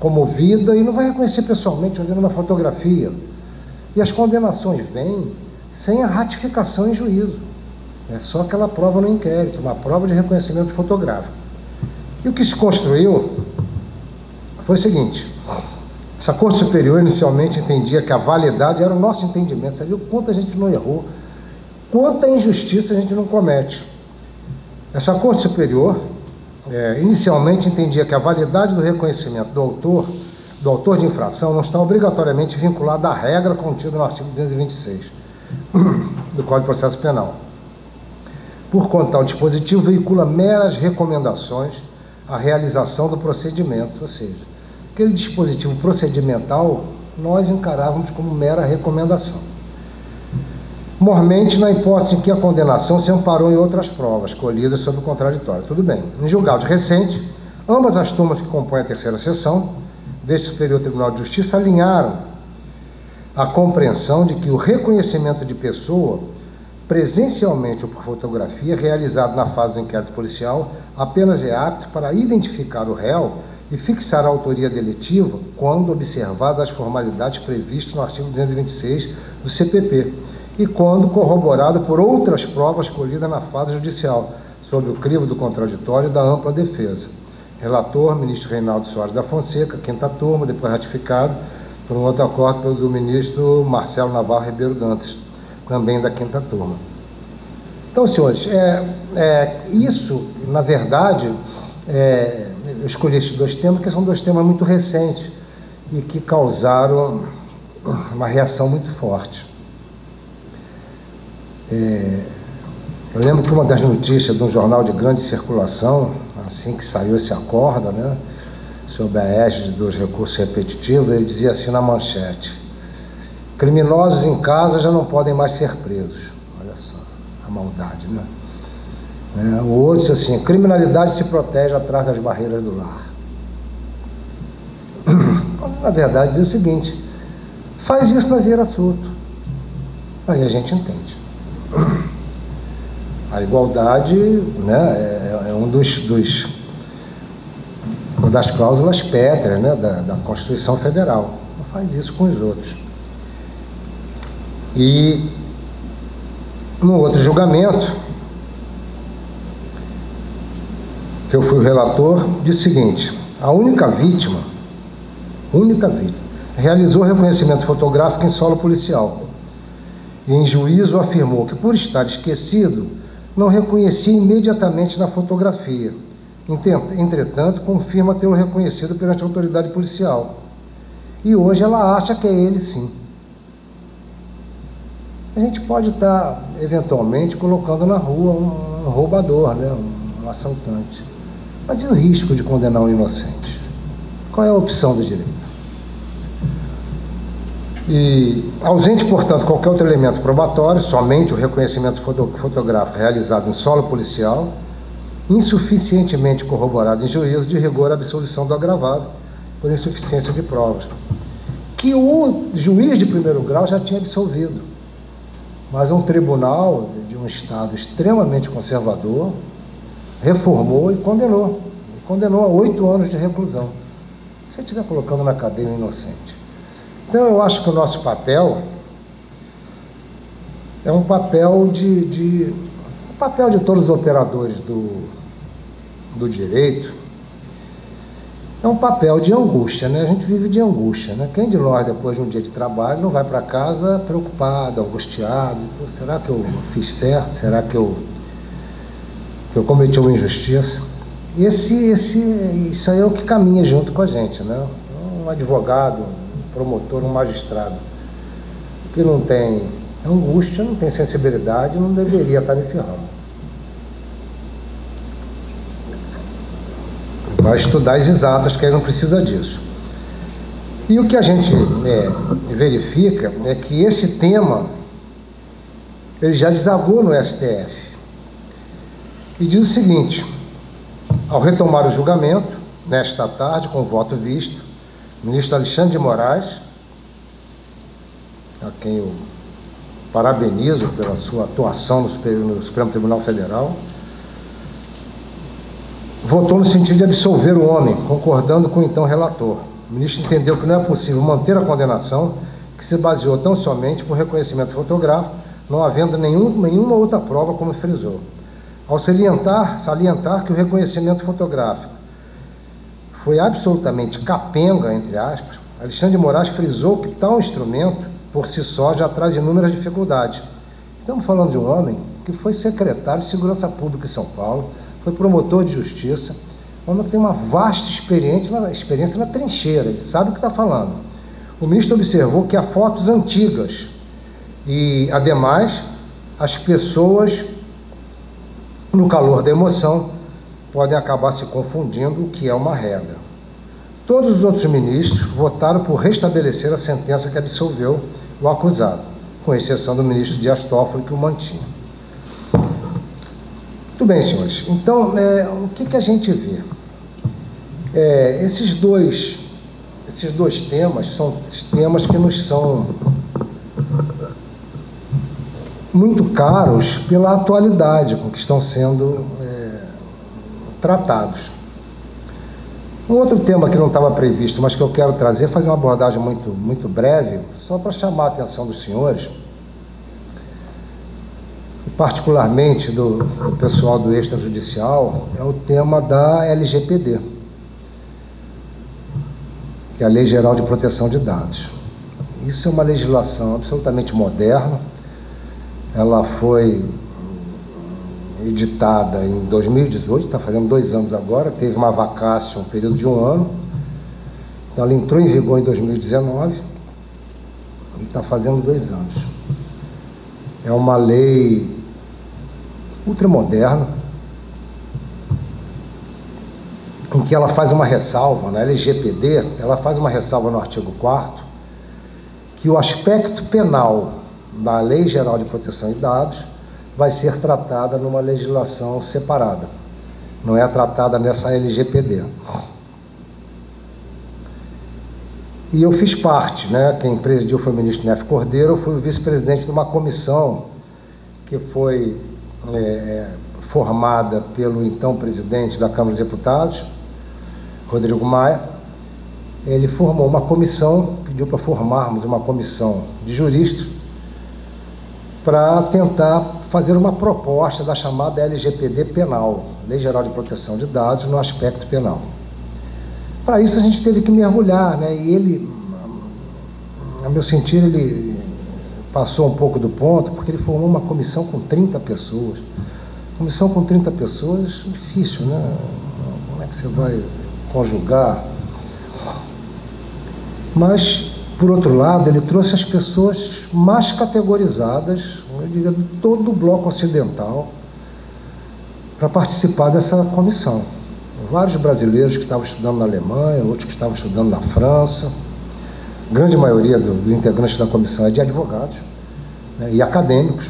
comovida e não vai reconhecer pessoalmente, olhando uma fotografia. E as condenações vêm sem a ratificação em juízo. É só aquela prova no inquérito, uma prova de reconhecimento fotográfico. E o que se construiu foi o seguinte: essa Corte Superior inicialmente entendia que a validade era o nosso entendimento. Você viu quanto a gente não errou, quanta injustiça a gente não comete. Essa Corte Superior inicialmente entendia que a validade do reconhecimento do autor de infração não está obrigatoriamente vinculada à regra contida no artigo 226 do Código de Processo Penal. Por conta, tal dispositivo veicula meras recomendações à realização do procedimento, ou seja, aquele dispositivo procedimental nós encarávamos como mera recomendação. Mormente, na hipótese em que a condenação se amparou em outras provas colhidas sob o contraditório. Tudo bem. Em julgado recente, ambas as turmas que compõem a terceira sessão deste Superior Tribunal de Justiça alinharam a compreensão de que o reconhecimento de pessoa, presencialmente ou por fotografia, realizado na fase do inquérito policial, apenas é apto para identificar o réu e fixar a autoria delitiva quando observadas as formalidades previstas no artigo 226 do CPP e quando corroborado por outras provas colhidas na fase judicial, sob o crivo do contraditório e da ampla defesa. Relator, ministro Reinaldo Soares da Fonseca, quinta turma, depois ratificado por um outro acordo do ministro Marcelo Navarro Ribeiro Dantas, também da quinta turma. Então, senhores, isso, na verdade, eu escolhi esses dois temas, porque são dois temas muito recentes e que causaram uma reação muito forte. Eu lembro que uma das notícias de um jornal de grande circulação, assim que saiu esse acordo, né, sobre a égide dos recursos repetitivos, ele dizia assim na manchete: criminosos em casa já não podem mais ser presos. Olha só a maldade, né? O outro diz assim: criminalidade se protege atrás das barreiras do lar. Na verdade diz o seguinte: faz isso na Vieira Soto, aí a gente entende. A igualdade, né, é uma das cláusulas pétreas, né, da Constituição Federal. Não faz isso com os outros. E no outro julgamento, que eu fui o relator, disse o seguinte: a única vítima realizou reconhecimento fotográfico em solo policial e em juízo afirmou que, por estar esquecido, não reconhecia imediatamente na fotografia. Entretanto, confirma tê-lo reconhecido perante a autoridade policial. E hoje ela acha que é ele, sim. A gente pode estar, eventualmente, colocando na rua um roubador, né, um assaltante. Mas e o risco de condenar um inocente? Qual é a opção do direito? E, ausente, portanto, qualquer outro elemento probatório, somente o reconhecimento fotográfico realizado em solo policial, insuficientemente corroborado em juízo, de rigor a absolvição do agravado por insuficiência de provas, que o juiz de primeiro grau já tinha absolvido, mas um tribunal de um estado extremamente conservador reformou e condenou a 8 anos de reclusão. Se você estiver colocando na cadeia um inocente. Então, eu acho que o nosso papel é um papel de todos os operadores do direito, é um papel de angústia, né? A gente vive de angústia, né? Quem de nós, depois de um dia de trabalho, não vai para casa preocupado, angustiado? Pô, será que eu fiz certo? Será que eu cometi uma injustiça? Isso aí é o que caminha junto com a gente, né? Um advogado, promotor, um magistrado que não tem angústia, não tem sensibilidade, não deveria estar nesse ramo. Vai estudar as exatas, que aí não precisa disso. E o que a gente verifica é que esse tema ele já desagou no STF e diz o seguinte: ao retomar o julgamento nesta tarde, com o voto visto, o ministro Alexandre de Moraes, a quem eu parabenizo pela sua atuação no Supremo Tribunal Federal, votou no sentido de absolver o homem, concordando com o então relator, ministro entendeu que não é possível manter a condenação, que se baseou tão somente por reconhecimento fotográfico, não havendo nenhuma outra prova, como frisou. Ao salientar que o reconhecimento fotográfico foi absolutamente capenga, entre aspas, Alexandre de Moraes frisou que tal instrumento, por si só, já traz inúmeras dificuldades. Estamos falando de um homem que foi secretário de Segurança Pública em São Paulo, foi promotor de justiça, um homem que tem uma vasta experiência na trincheira, ele sabe o que está falando. O ministro observou que há fotos antigas e, ademais, as pessoas, no calor da emoção, podem acabar se confundindo, o que é uma regra. Todos os outros ministros votaram por restabelecer a sentença que absolveu o acusado, com exceção do ministro Dias Toffoli, que o mantinha. Muito bem, senhores. Então, o que a gente vê? Esses dois temas são temas que nos são muito caros pela atualidade com que estão sendo tratados. Um outro tema que não estava previsto, mas que eu quero trazer, fazer uma abordagem muito breve, só para chamar a atenção dos senhores, e particularmente do pessoal do extrajudicial, é o tema da LGPD, que é a Lei Geral de Proteção de Dados. Isso é uma legislação absolutamente moderna. Ela foi editada em 2018, está fazendo 2 anos agora, teve uma vacácio, um período de 1 ano. Então, ela entrou em vigor em 2019 e está fazendo 2 anos. É uma lei ultramoderna, em que ela faz uma ressalva, na LGPD, ela faz uma ressalva no artigo 4º, que o aspecto penal da Lei Geral de Proteção de Dados vai ser tratada numa legislação separada, não é tratada nessa LGPD. E eu fiz parte, quem presidiu foi o ministro Nefe Cordeiro, eu fui o vice-presidente de uma comissão que foi formada pelo então presidente da Câmara dos Deputados, Rodrigo Maia. Ele formou uma comissão, pediu para formarmos uma comissão de juristas para tentar fazer uma proposta da chamada LGPD penal, Lei Geral de Proteção de Dados, no aspecto penal. Para isso a gente teve que mergulhar, e ele, a meu sentir, ele passou um pouco do ponto, porque ele formou uma comissão com 30 pessoas. Comissão com 30 pessoas, difícil, Como é que você vai conjugar? Mas, por outro lado, ele trouxe as pessoas mais categorizadas, eu diria, de todo o bloco ocidental, para participar dessa comissão. Vários brasileiros que estavam estudando na Alemanha, outros que estavam estudando na França. A grande maioria dos integrantes da comissão é de advogados, e acadêmicos.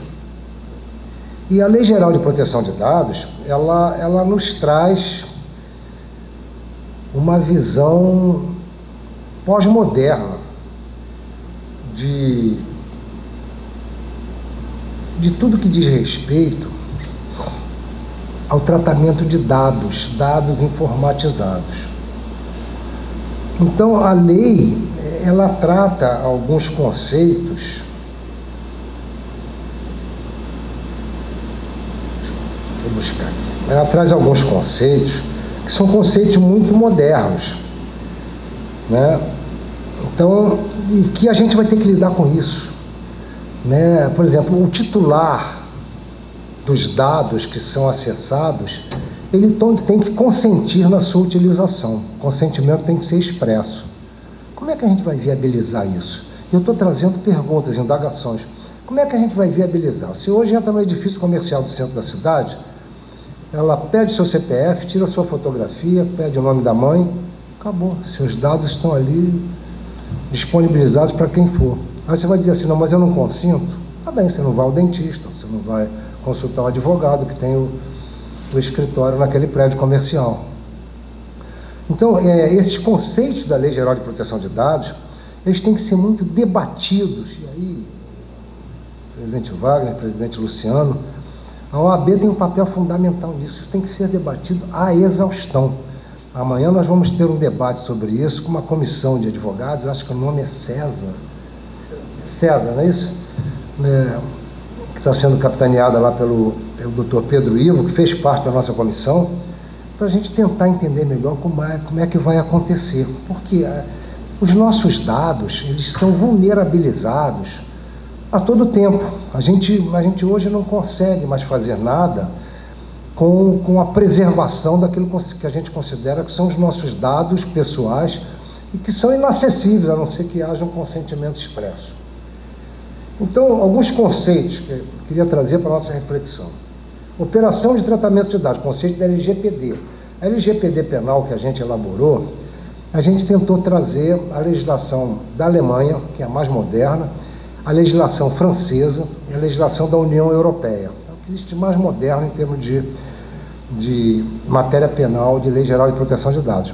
E a Lei Geral de Proteção de Dados, ela nos traz uma visão pós-moderna de tudo que diz respeito ao tratamento de dados informatizados. Então, a lei, ela trata alguns conceitos, deixa eu buscar aqui, ela traz alguns conceitos que são conceitos muito modernos, Então, e que a gente vai ter que lidar com isso, Por exemplo, o titular dos dados que são acessados, ele tem que consentir na sua utilização. O consentimento tem que ser expresso. Como é que a gente vai viabilizar isso? Eu estou trazendo perguntas, indagações. Como é que a gente vai viabilizar? Se hoje entra no edifício comercial do centro da cidade, ela pede seu CPF, tira sua fotografia, pede o nome da mãe, acabou. Seus dados estão ali disponibilizados para quem for. Aí você vai dizer assim, não, mas eu não consinto. Tá bem, você não vai ao dentista, você não vai consultar o advogado que tem o escritório naquele prédio comercial. Então, esses conceitos da Lei Geral de Proteção de Dados, eles têm que ser muito debatidos. E aí, presidente Wagner, presidente Luciano, a OAB tem um papel fundamental nisso. Isso tem que ser debatido à exaustão. Amanhã nós vamos ter um debate sobre isso com uma comissão de advogados, acho que o nome é César, não é isso? Que está sendo capitaneada lá pelo Dr. Pedro Ivo, que fez parte da nossa comissão, para a gente tentar entender melhor como é que vai acontecer. Porque os nossos dados, eles são vulnerabilizados a todo tempo. A gente hoje não consegue mais fazer nada com a preservação daquilo que a gente considera que são os nossos dados pessoais e que são inacessíveis, a não ser que haja um consentimento expresso. Então, alguns conceitos que eu queria trazer para a nossa reflexão. Operação de tratamento de dados, conceito da LGPD. A LGPD penal que a gente elaborou, a gente tentou trazer a legislação da Alemanha, que é a mais moderna, a legislação francesa e a legislação da União Europeia. É o que existe mais moderno em termos de matéria penal, de lei geral de proteção de dados.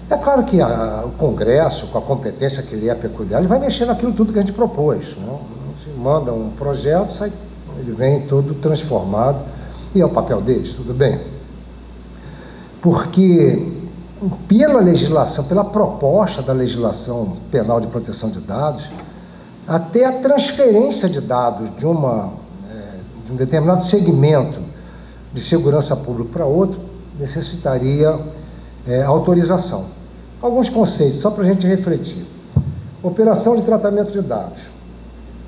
É claro que o Congresso, com a competência que lhe é peculiar, ele vai mexer naquilo tudo que a gente propôs. Não? Se manda um projeto, ele vem todo transformado, e é o papel deles, tudo bem. Porque pela legislação, pela proposta da legislação penal de proteção de dados, até a transferência de dados de um determinado segmento de segurança pública para outro necessitaria autorização. Alguns conceitos, só para a gente refletir. Operação de tratamento de dados.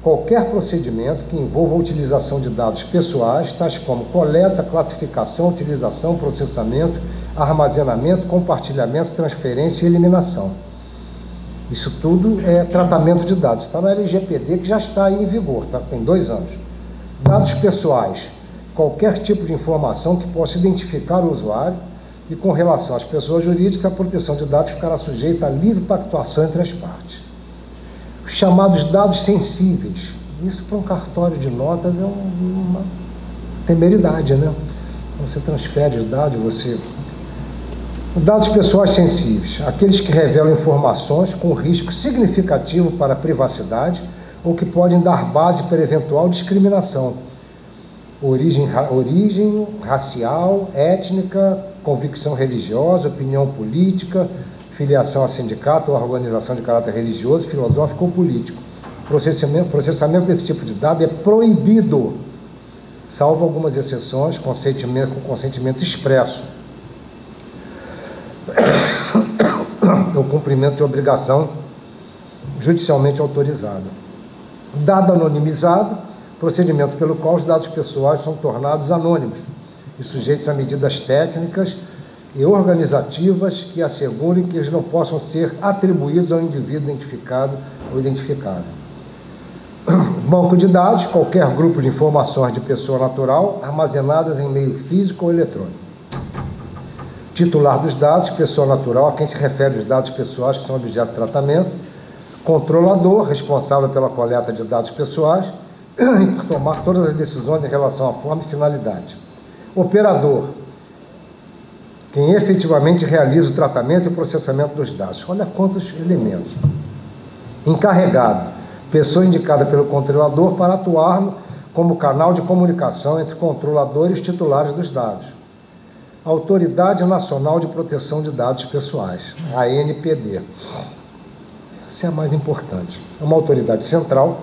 Qualquer procedimento que envolva a utilização de dados pessoais, tais como coleta, classificação, utilização, processamento, armazenamento, compartilhamento, transferência e eliminação. Isso tudo é tratamento de dados. Está na LGPD, que já está aí em vigor, tá? Tem 2 anos. Dados pessoais. Qualquer tipo de informação que possa identificar o usuário e, com relação às pessoas jurídicas, a proteção de dados ficará sujeita à livre pactuação entre as partes. Os chamados dados sensíveis. Isso, para um cartório de notas, é uma temeridade, né? Você transfere os dados, Dados pessoais sensíveis, aqueles que revelam informações com risco significativo para a privacidade ou que podem dar base para eventual discriminação, origem racial, étnica, convicção religiosa, opinião política, filiação a sindicato ou organização de caráter religioso, filosófico ou político. Processamento desse tipo de dado é proibido, salvo algumas exceções, com consentimento expresso. O cumprimento de obrigação judicialmente autorizada. Dado anonimizado, procedimento pelo qual os dados pessoais são tornados anônimos e sujeitos a medidas técnicas e organizativas que assegurem que eles não possam ser atribuídos ao indivíduo identificado ou identificável. Banco de dados, qualquer grupo de informações de pessoa natural armazenadas em meio físico ou eletrônico. Titular dos dados, pessoa natural, a quem se refere os dados pessoais que são objeto de tratamento. Controlador, responsável pela coleta de dados pessoais e por tomar todas as decisões em relação à forma e finalidade. Operador, quem efetivamente realiza o tratamento e o processamento dos dados. Olha quantos elementos. Encarregado, pessoa indicada pelo controlador para atuar como canal de comunicação entre o controlador e os titulares dos dados. Autoridade Nacional de Proteção de Dados Pessoais, a ANPD. Essa é a mais importante. É uma autoridade central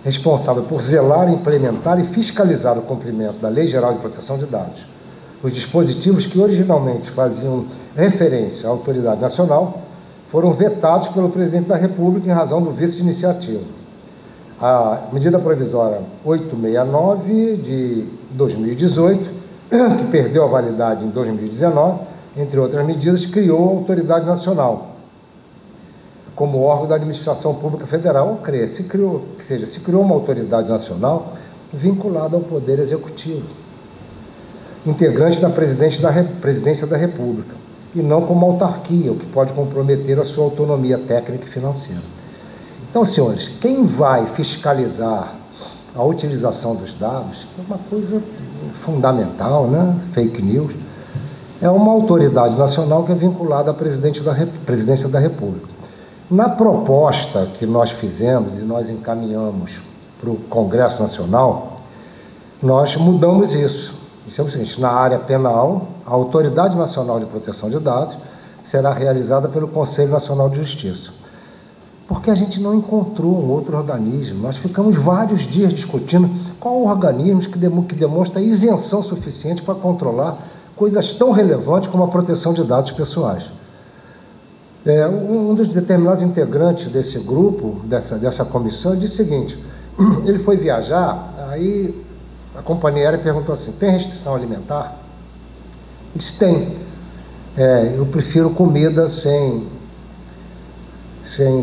responsável por zelar, implementar e fiscalizar o cumprimento da Lei Geral de Proteção de Dados. Os dispositivos que originalmente faziam referência à autoridade nacional foram vetados pelo presidente da República em razão do vício de iniciativa. A medida provisória 869 de 2018, que perdeu a validade em 2019, entre outras medidas, criou a Autoridade Nacional como órgão da Administração Pública Federal, se criou uma autoridade nacional vinculada ao Poder Executivo, integrante da Presidência da República, e não como autarquia, o que pode comprometer a sua autonomia técnica e financeira. Então, senhores, quem vai fiscalizar a utilização dos dados é uma coisa fundamental, né? Fake news. É uma autoridade nacional que é vinculada à Presidência da República. Na proposta que nós fizemos e nós encaminhamos para o Congresso Nacional, nós mudamos isso. Dissemos o seguinte: na área penal, a Autoridade Nacional de Proteção de Dados será realizada pelo Conselho Nacional de Justiça. Porque a gente não encontrou um outro organismo. Nós ficamos vários dias discutindo qual organismo que demonstra isenção suficiente para controlar coisas tão relevantes como a proteção de dados pessoais. Um dos determinados integrantes desse grupo, dessa comissão, disse o seguinte: ele foi viajar, aí a companhia aérea perguntou assim: tem restrição alimentar? Ele disse: tem. Eu prefiro comida sem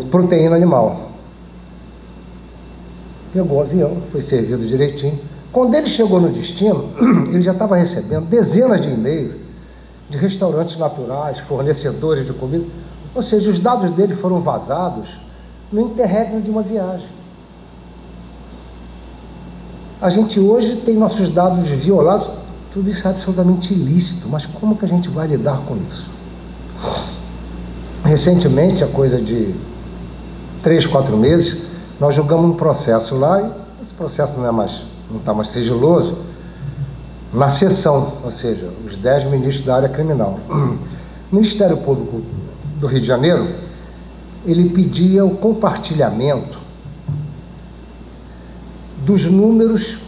proteína animal. Pegou o avião, foi servido direitinho. Quando ele chegou no destino, ele já estava recebendo dezenas de e-mails de restaurantes naturais, fornecedores de comida. Ou seja, os dados dele foram vazados no interregno de uma viagem. A gente hoje tem nossos dados violados, tudo isso é absolutamente ilícito, mas como que a gente vai lidar com isso? Recentemente, há coisa de 3, 4 meses, nós julgamos um processo lá, e esse processo não está mais sigiloso, na sessão, ou seja, os 10 ministros da área criminal. O Ministério Público do Rio de Janeiro, ele pedia o compartilhamento dos números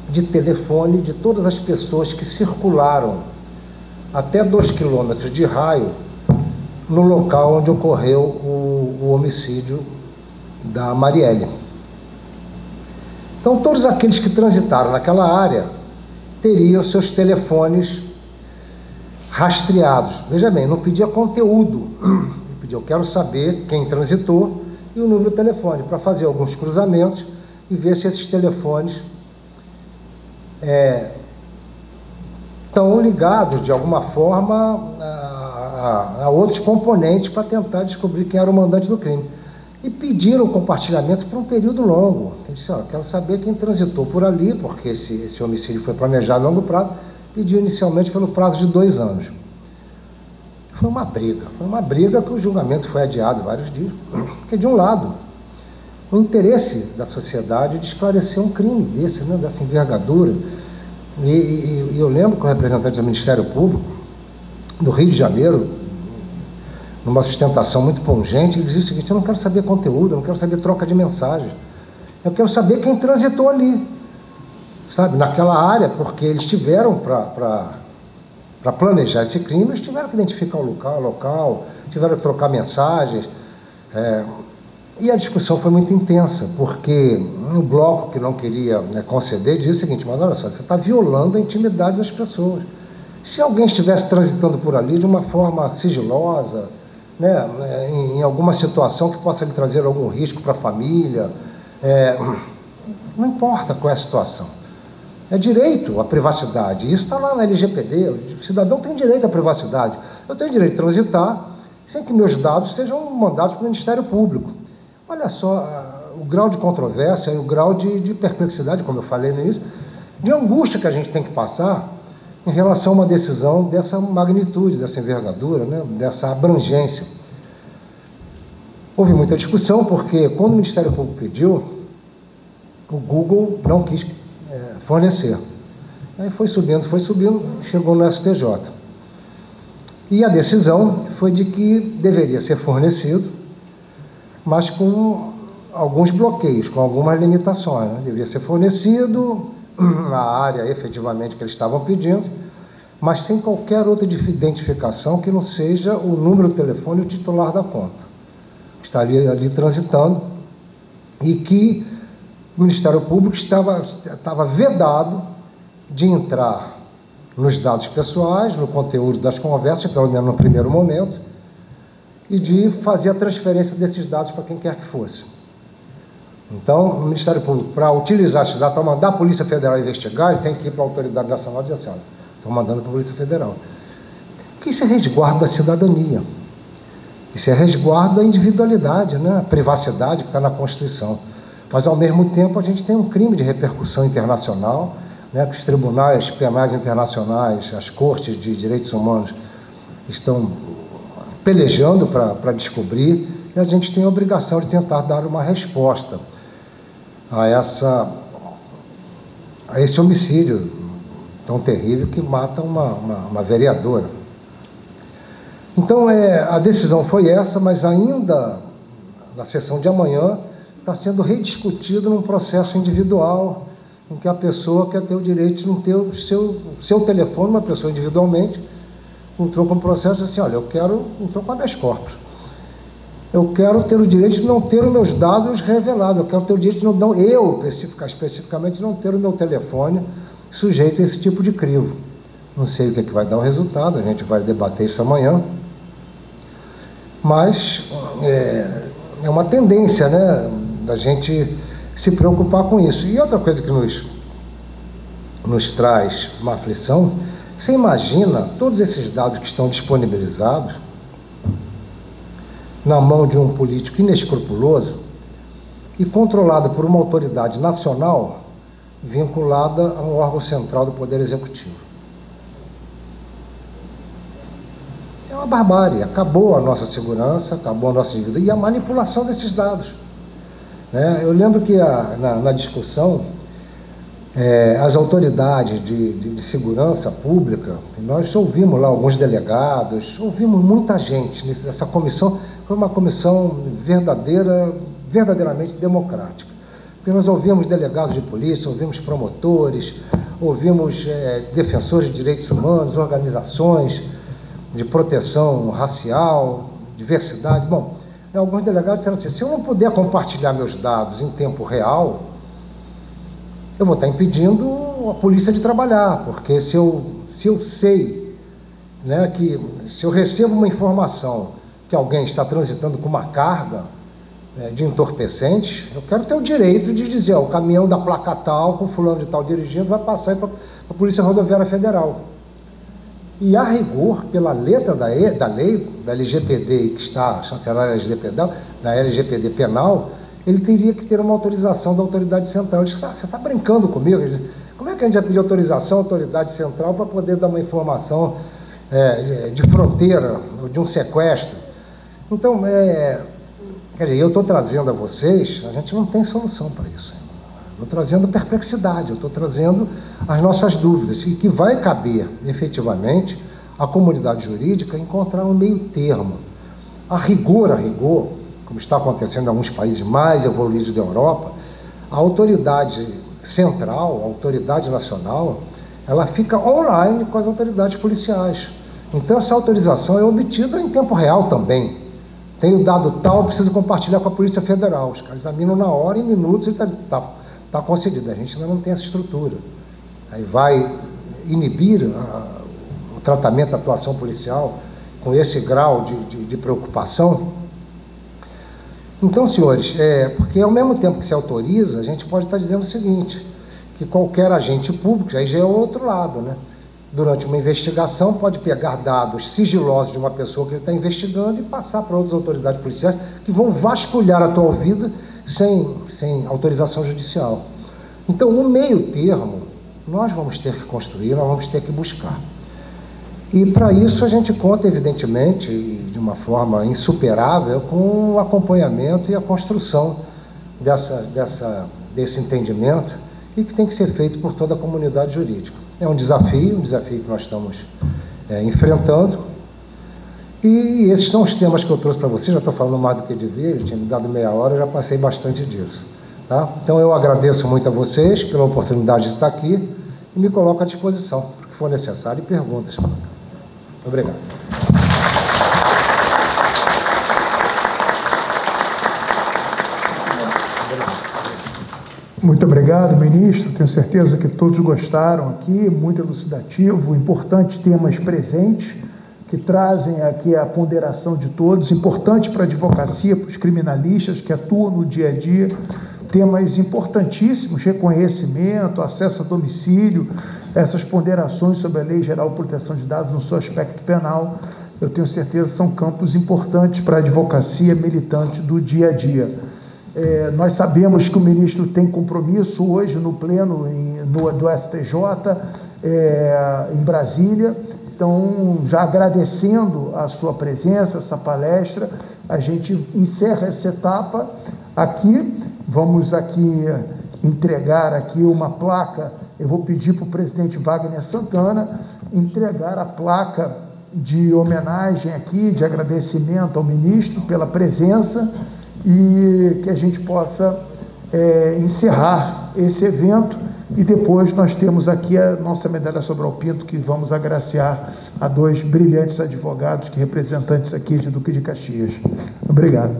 de telefone de todas as pessoas que circularam até 2 quilômetros de raio no local onde ocorreu o homicídio da Marielle. Então, todos aqueles que transitaram naquela área teriam seus telefones rastreados. Veja bem, não pedia conteúdo, ele pedia: eu quero saber quem transitou e o número do telefone, para fazer alguns cruzamentos e ver se esses telefones estão ligados de alguma forma a outros componentes, para tentar descobrir quem era o mandante do crime. E pediram o compartilhamento por um período longo. Ele disse: eu quero saber quem transitou por ali, porque esse homicídio foi planejado a longo prazo. Pediu inicialmente pelo prazo de 2 anos. Foi uma briga que o julgamento foi adiado vários dias. Porque, de um lado, o interesse da sociedade de esclarecer um crime desse, né, dessa envergadura. E eu lembro que o representante do Ministério Público do Rio de Janeiro, numa sustentação muito pungente, ele dizia o seguinte: eu não quero saber conteúdo, eu não quero saber troca de mensagem, eu quero saber quem transitou ali, sabe, naquela área, porque eles tiveram para planejar esse crime, eles tiveram que identificar o local, tiveram que trocar mensagens. E a discussão foi muito intensa, porque um bloco que não queria, né, conceder, dizia o seguinte: mas olha só, você está violando a intimidade das pessoas. Se alguém estivesse transitando por ali de uma forma sigilosa, né, em alguma situação que possa lhe trazer algum risco para a família, não importa qual é a situação. É direito à privacidade. Isso está lá na LGPD. O cidadão tem direito à privacidade. Eu tenho direito de transitar sem que meus dados sejam mandados para o Ministério Público. Olha só o grau de controvérsia e o grau de perplexidade, como eu falei no início, de angústia que a gente tem que passar em relação a uma decisão dessa magnitude, dessa envergadura, né, dessa abrangência. Houve muita discussão, porque quando o Ministério Público pediu, o Google não quis fornecer. Aí foi subindo, chegou no STJ. E a decisão foi de que deveria ser fornecido, mas com alguns bloqueios, com algumas limitações, né? Deveria ser fornecido na área efetivamente que eles estavam pedindo, mas sem qualquer outra identificação que não seja o número do telefone e o titular da conta. Estaria ali transitando, e que o Ministério Público estava vedado de entrar nos dados pessoais, no conteúdo das conversas, pelo menos no primeiro momento, e de fazer a transferência desses dados para quem quer que fosse. Então, o Ministério Público, para utilizar esses dados, para mandar a Polícia Federal investigar, ele tem que ir para a Autoridade Nacional e dizer assim: estou mandando para a Polícia Federal. Porque isso é resguardo da cidadania. Isso é resguardo da individualidade, né? A privacidade que está na Constituição. Mas, ao mesmo tempo, a gente tem um crime de repercussão internacional, né, que os tribunais penais internacionais, as cortes de direitos humanos estão pelejando para descobrir, e a gente tem a obrigação de tentar dar uma resposta a esse homicídio tão terrível que mata uma vereadora. Então, a decisão foi essa, mas ainda na sessão de amanhã está sendo rediscutido num processo individual, em que a pessoa quer ter o direito de não ter o seu telefone, uma pessoa individualmente, entrou com o processo assim, olha, entrou com habeas corpus. Eu quero ter o direito de não ter os meus dados revelados, eu quero ter o direito de eu, especificamente, não ter o meu telefone sujeito a esse tipo de crivo. Não sei o que vai dar o resultado, a gente vai debater isso amanhã, mas é uma tendência, né, da gente se preocupar com isso. E outra coisa que nos traz uma aflição, você imagina todos esses dados que estão disponibilizados na mão de um político inescrupuloso e controlado por uma autoridade nacional vinculada a um órgão central do Poder Executivo. É uma barbárie, acabou a nossa segurança, acabou a nossa vida e a manipulação desses dados. Eu lembro que na discussão, as autoridades de segurança pública, nós ouvimos lá alguns delegados, ouvimos muita gente nessa comissão. Foi uma comissão verdadeiramente democrática, porque nós ouvimos delegados de polícia, ouvimos promotores, ouvimos defensores de direitos humanos, organizações de proteção racial, diversidade. Bom, alguns delegados disseram assim, se eu não puder compartilhar meus dados em tempo real, eu vou estar impedindo a polícia de trabalhar, porque se eu sei, né, que se eu recebo uma informação que alguém está transitando com uma carga de entorpecentes, eu quero ter o direito de dizer, o caminhão da placa tal, com fulano de tal dirigindo, vai passar para a Polícia Rodoviária Federal. E a rigor, pela letra da lei, da LGPD, que está chancelada da LGPD penal, ele teria que ter uma autorização da autoridade central. Eu disse, você está brincando comigo? Disse, como é que a gente vai pedir autorização à autoridade central para poder dar uma informação de fronteira, ou de um sequestro? Então, quer dizer, eu estou trazendo a vocês, a gente não tem solução para isso. Estou trazendo perplexidade, eu estou trazendo as nossas dúvidas, e que vai caber, efetivamente, à comunidade jurídica encontrar um meio termo. A rigor, como está acontecendo em alguns países mais evoluídos da Europa, a autoridade central, a autoridade nacional, ela fica online com as autoridades policiais. Então, essa autorização é obtida em tempo real também. Tem o dado tal, preciso compartilhar com a Polícia Federal. Os caras examinam na hora, em minutos, e está concedido. A gente ainda não tem essa estrutura. Aí vai inibir o tratamento, a atuação policial com esse grau de preocupação. Então, senhores, porque ao mesmo tempo que se autoriza, a gente pode estar dizendo o seguinte, que qualquer agente público, aí já é o outro lado, né? Durante uma investigação, pode pegar dados sigilosos de uma pessoa que ele está investigando e passar para outras autoridades policiais que vão vasculhar a tua vida sem autorização judicial. Então, o meio termo, nós vamos ter que construir, nós vamos ter que buscar. E, para isso, a gente conta, evidentemente, de uma forma insuperável, com o acompanhamento e a construção desse entendimento, e que tem que ser feito por toda a comunidade jurídica. É um desafio que nós estamos enfrentando, e esses são os temas que eu trouxe para vocês. Já estou falando mais do que devia, ele tinha me dado meia hora, eu já passei bastante disso. Tá? Então, eu agradeço muito a vocês pela oportunidade de estar aqui e me coloco à disposição, para o que for necessário, e perguntas. Obrigado. Muito obrigado, ministro. Tenho certeza que todos gostaram aqui, muito elucidativo, importantes temas presentes, que trazem aqui a ponderação de todos, importante para a advocacia, para os criminalistas que atuam no dia a dia, temas importantíssimos, reconhecimento, acesso a domicílio, essas ponderações sobre a Lei Geral de Proteção de Dados no seu aspecto penal, eu tenho certeza que são campos importantes para a advocacia militante do dia a dia. Nós sabemos que o ministro tem compromisso hoje no pleno do STJ, em Brasília. Então, já agradecendo a sua presença, essa palestra, a gente encerra essa etapa aqui. Vamos aqui entregar aqui uma placa. Eu vou pedir para o presidente Wagner Santana entregar a placa de homenagem aqui, de agradecimento ao ministro pela presença e que a gente possa encerrar esse evento e depois nós temos aqui a nossa medalha Sobral Pinto, que vamos agraciar a 2 brilhantes advogados, que representantes aqui de Duque de Caxias. Obrigado.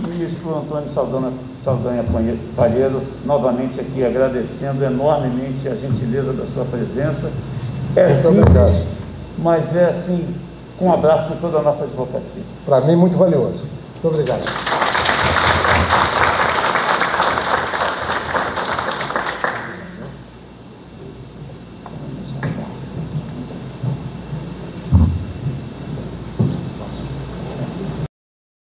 Ministro Antônio Saldanha Palheiro, novamente aqui agradecendo enormemente a gentileza da sua presença. É simples, mas é assim, com um abraço de toda a nossa advocacia. Para mim, muito valioso. Muito obrigado.